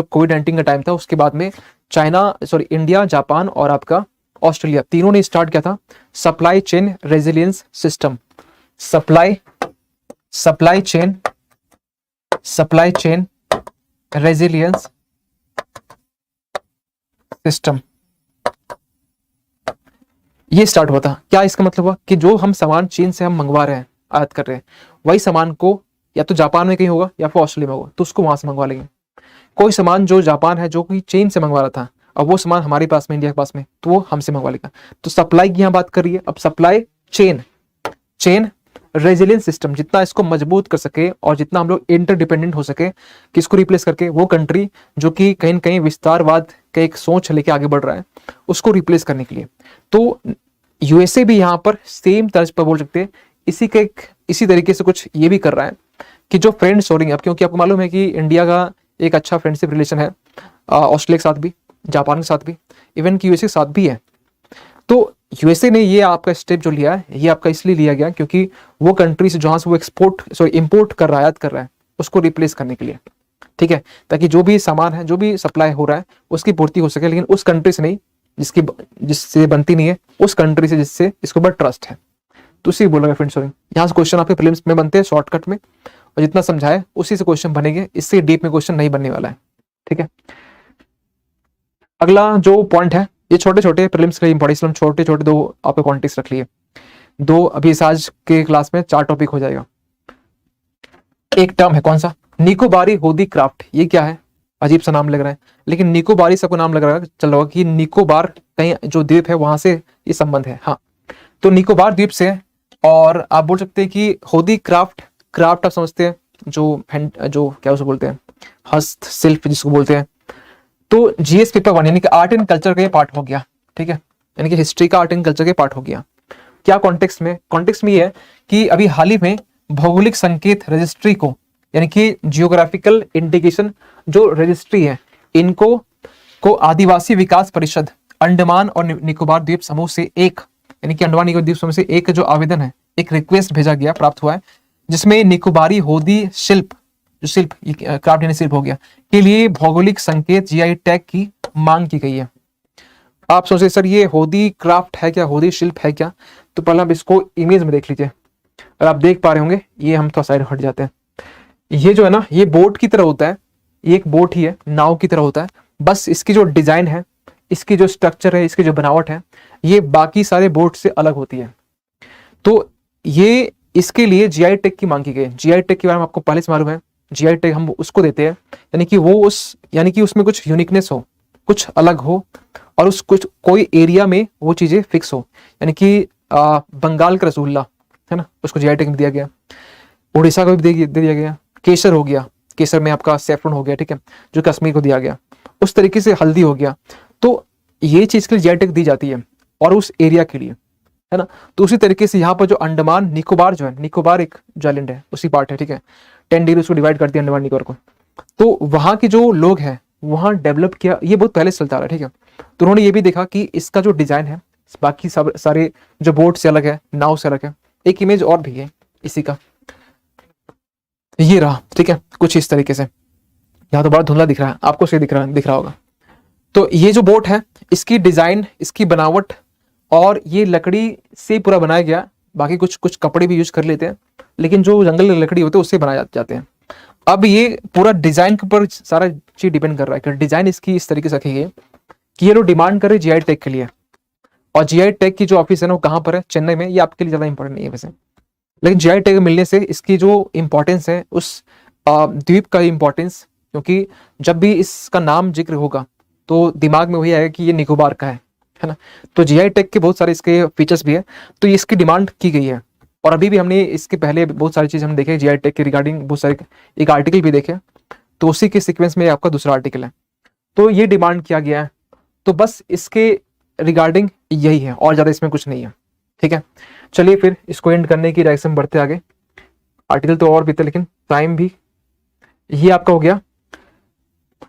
कोविड-19 का टाइम था, उसके बाद में इंडिया, जापान और आपका ऑस्ट्रेलिया तीनों ने स्टार्ट किया था supply chain resilience system. Supply chain resilience system, ये स्टार्ट हुआ था। क्या इसका मतलब हुआ कि जो हम सामान चीन से हम मंगवा रहे हैं, आयात कर रहे हैं, वही सामान को या तो जापान में कहीं होगा या फिर ऑस्ट्रेलिया में होगा, तो उसको वहां से मंगवा लेंगे। कोई सामान जो जापान है, जो कि चीन से मंगवा रहा था, अब वो सामान हमारे पास में, इंडिया के पास में, तो वो हमसे मंगवा लेगा। तो सप्लाई की यहाँ बात कर रही है। अब सप्लाई चेन रेजिलियंस सिस्टम जितना इसको मजबूत कर सके और जितना हम लोग इंटरडिपेंडेंट हो सके, किसको रिप्लेस करके, वो कंट्री जो कि कहीं न कहीं विस्तारवाद का एक सोच लेके आगे बढ़ रहा है, उसको रिप्लेस करने के लिए। तो USA भी यहाँ पर सेम तर्ज पर बोल सकते हैं, इसी तरीके से कुछ ये भी कर रहा है कि जो फ्रेंड शोरिंग है, क्योंकि आपको मालूम है कि इंडिया का एक अच्छा फ्रेंडशिप रिलेशन है ऑस्ट्रेलिया के साथ भी, जापान के साथ भी, इवन कि USA के साथ भी है। तो USA ने ये आपका स्टेप जो लिया है, ये आपका इसलिए लिया गया क्योंकि वो कंट्री से जहां से वो इंपोर्ट कर रहा है, आयात कर रहा है, उसको रिप्लेस करने के लिए, ठीक है, ताकि जो भी सामान है, जो भी सप्लाई हो रहा है, उसकी पूर्ति हो सके, लेकिन उस कंट्री से नहीं जिससे बनती नहीं है, उस कंट्री से जिससे इसके ऊपर ट्रस्ट है। तो उसी बोला फ्रेंड सॉरी, यहाँ से क्वेश्चन आपके प्रीलिम्स में बनते हैं शॉर्टकट में, और जितना समझाए उसी से क्वेश्चन बनेंगे, इससे डीप में क्वेश्चन नहीं बनने वाला है। ठीक है, अगला जो पॉइंट है, ये छोटे छोटे प्रीलिम्स के लिए इंपॉर्टेंट, हम छोटे छोटे दो आपके क्वांटिटीज रख लिए, दो अभी इस आज के क्लास में 4 टॉपिक हो जाएगा। एक टर्म है कौन सा, निकोबारी होदी क्राफ्ट। ये क्या है, अजीब सा नाम लग रहा है, लेकिन निकोबारी सबको नाम लग रहा है, चल रहा होगा कि निकोबार कहीं जो द्वीप है वहां से ये संबंध है। हाँ, तो निकोबार द्वीप से, और आप बोल सकते हैं कि होदी क्राफ्ट, क्राफ्ट आप समझते हैं जो क्या उसे बोलते हैं, हस्तशिल्प जिसको बोलते हैं। तो जीएस पेपर 1 यानी कि आर्ट एंड कल्चर का ये पार्ट हो गया। ठीक है, यानी कि हिस्ट्री का आर्ट एंड कल्चर के पार्ट हो गया। क्या कॉन्टेक्स्ट में, कॉन्टेक्स्ट में ये है कि अभी हाल ही में भौगोलिक संकेत रजिस्ट्री को, यानी कि जियोग्राफिकल इंडिकेशन जो रजिस्ट्री है, इनको को आदिवासी विकास परिषद अंडमान और निकोबार द्वीप समूह से एक, यानी कि अंडमान निकोबार द्वीप समूह से एक जो आवेदन है, एक रिक्वेस्ट भेजा गया, प्राप्त हुआ है, जिसमें निकोबारी होदी शिल्प, जो शिल्प क्राफ्ट यानी शिल्प हो गया, के लिए भौगोलिक संकेत जीआई टैग की मांग की गई है। आप सोचे सर ये होदी क्राफ्ट है क्या, होदी शिल्प है क्या, तो पहले आप इसको इमेज में देख लीजिए। अगर आप देख पा रहे होंगे, ये हम थोड़ा साइड हट जाते हैं, ये जो है ना, ये बोट की तरह होता है, ये एक बोट ही है, नाव की तरह होता है, बस इसकी जो डिजाइन है, इसकी जो स्ट्रक्चर है, इसकी जो बनावट है, ये बाकी सारे बोट से अलग होती है। तो ये इसके लिए जीआई टैग की मांग की गई। जीआई टैग के बारे में आपको पहले से मालूम है, जीआई टैग हम उसको देते हैं, यानी कि वो यानी कि उसमें कुछ यूनिकनेस हो, कुछ अलग हो, और उस कुछ कोई एरिया में वो चीजें फिक्स हो, यानी कि बंगाल का रसगुल्ला है ना, उसको जीआई टैग दिया गया, उड़ीसा को भी दे दिया गया, केसर हो गया, केसर में आपका सेफ्रॉन हो गया, ठीक है, जो कश्मीर को दिया गया, उस तरीके से हल्दी हो गया। तो ये चीज के लिए जीआई टैग दी जाती है, और उस एरिया के लिए, है ना। तो उसी तरीके से यहाँ पर जो अंडमान निकोबार जो है, निकोबार एक जो आइलैंड है, उसी पार्ट है, ठीक है, 10 डिग्री उसको डिवाइड करती है अंडमान निकोबार को। तो वहाँ के जो लोग हैं वहाँ डेवलप किया, ये बहुत पहले से चलता आ रहा है, ठीक है। तो उन्होंने ये भी देखा कि इसका जो डिजाइन है बाकी सब सारे जो बोट से अलग है, नाव से अलग है। एक इमेज और भी है इसी का, ये रहा, ठीक है, कुछ इस तरीके से। यहाँ तो बड़ा धुंधला दिख रहा है, आपको सही दिख रहा होगा। तो ये जो बोट है, इसकी डिजाइन, इसकी बनावट, और ये लकड़ी से पूरा बनाया गया, बाकी कुछ कपड़े भी यूज कर लेते हैं, लेकिन जो जंगल की लकड़ी होती है उससे बनाए जाते हैं। अब ये पूरा डिजाइन के ऊपर सारा चीज डिपेंड कर रहा है कि डिजाइन इसकी इस तरीके से रखी गई कि ये लोग डिमांड करे जीआई टैग के लिए। और जीआई टैग की जो ऑफिस है ना, वो कहाँ पर है, चेन्नई में। ये आपके लिए ज्यादा इंपॉर्टेंट नहीं है वैसे, लेकिन जीआई टैग मिलने से इसकी जो इंपॉर्टेंस है, उस द्वीप का इंपॉर्टेंस, क्योंकि जब भी इसका नाम जिक्र होगा तो दिमाग में वही आएगा कि ये निकोबार का है ना। तो जीआई टैग के बहुत सारे इसके फीचर्स भी है, तो इसकी डिमांड की गई है। और अभी भी हमने इसके पहले बहुत सारी चीज़ हम देखे जीआई टैग के रिगार्डिंग, बहुत सारे एक आर्टिकल भी देखे, तो उसी के सीक्वेंस में आपका दूसरा आर्टिकल है। तो ये डिमांड किया गया है, तो बस इसके रिगार्डिंग यही है, और ज़्यादा इसमें कुछ नहीं है, ठीक है। चलिए फिर इसको एंड करने की डायरेक्शन में बढ़ते आगे। आर्टिकल तो और भी थे, लेकिन टाइम भी। ये आपका हो गया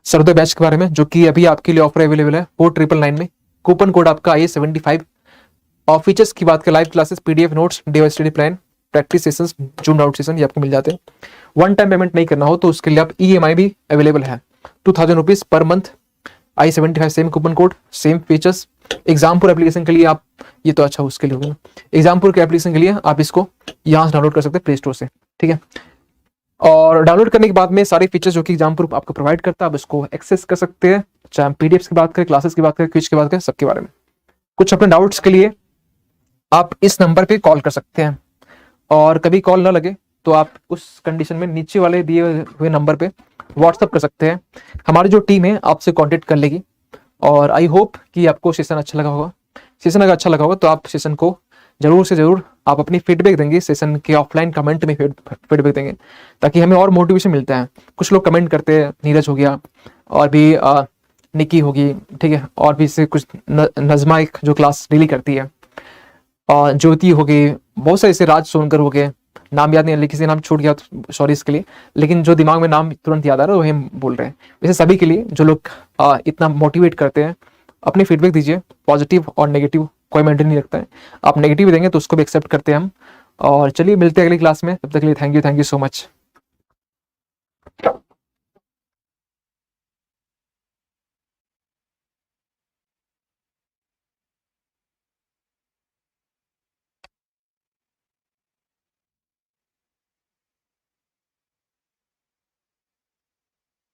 सर्वोदय बैच के बारे में, जो कि अभी आपके लिए ऑफर अवेलेबल है 4999 में। कूपन कोड आपका IA75। और फीचर्स की बात करें, live classes, PDF notes, day study plan, practice sessions, zoom out session, ये आपको मिल जाते हैं। वन टाइम पेमेंट नहीं करना हो तो उसके लिए आप EMI भी अवेलेबल है, 2000 rupees per month. I75 same coupon code, same features. Exampur application के लिए आप, ये तो अच्छा उसके लिए होगा ना, एग्जामपुर के एप्लीकेशन के लिए आप इसको यहाँ से डाउनलोड कर सकते हैं प्ले स्टोर से, ठीक है। और डाउनलोड करने के बाद में सारे फीचर्स जो कि एग्जामपुर आपको प्रोवाइड करता है, आप इसको एक्सेस कर सकते हैं, चाहे पीडीएफ की बात करें, क्लासेस की बात करें, क्विज की बात करें, सबके बारे में। कुछ अपने डाउट्स के लिए आप इस नंबर पे कॉल कर सकते हैं, और कभी कॉल ना लगे तो आप उस कंडीशन में नीचे वाले दिए हुए नंबर पे व्हाट्सअप कर सकते हैं। हमारी जो टीम है आपसे कांटेक्ट कर लेगी। और आई होप कि आपको सेशन अच्छा लगा होगा। सेशन अगर अच्छा लगा होगा तो आप सेशन को जरूर से जरूर आप अपनी फीडबैक देंगे, सेशन के ऑफलाइन कमेंट में फीडबैक देंगे, ताकि हमें और मोटिवेशन मिलता है। कुछ लोग कमेंट करते हैं, नीरज हो गया, और भी निकी होगी, ठीक है, और भी से कुछ नजमा एक जो क्लास डेली करती है, और ज्योति हो गई, बहुत सारे ऐसे, राज सोनकर हो गए, नाम याद नहीं, किसी नाम छूट गया तो सॉरी इसके लिए, लेकिन जो दिमाग में नाम तुरंत याद आ रहा है वही हम बोल रहे हैं। वैसे सभी के लिए जो लोग इतना मोटिवेट करते हैं, अपनी फीडबैक दीजिए, पॉजिटिव और नेगेटिव कोई मेंटेन नहीं रखता है। आप नेगेटिव देंगे तो उसको भी एक्सेप्ट करते हैं हम। और चलिए मिलते हैं अगली क्लास में, तब तक के लिए थैंक यू सो मच।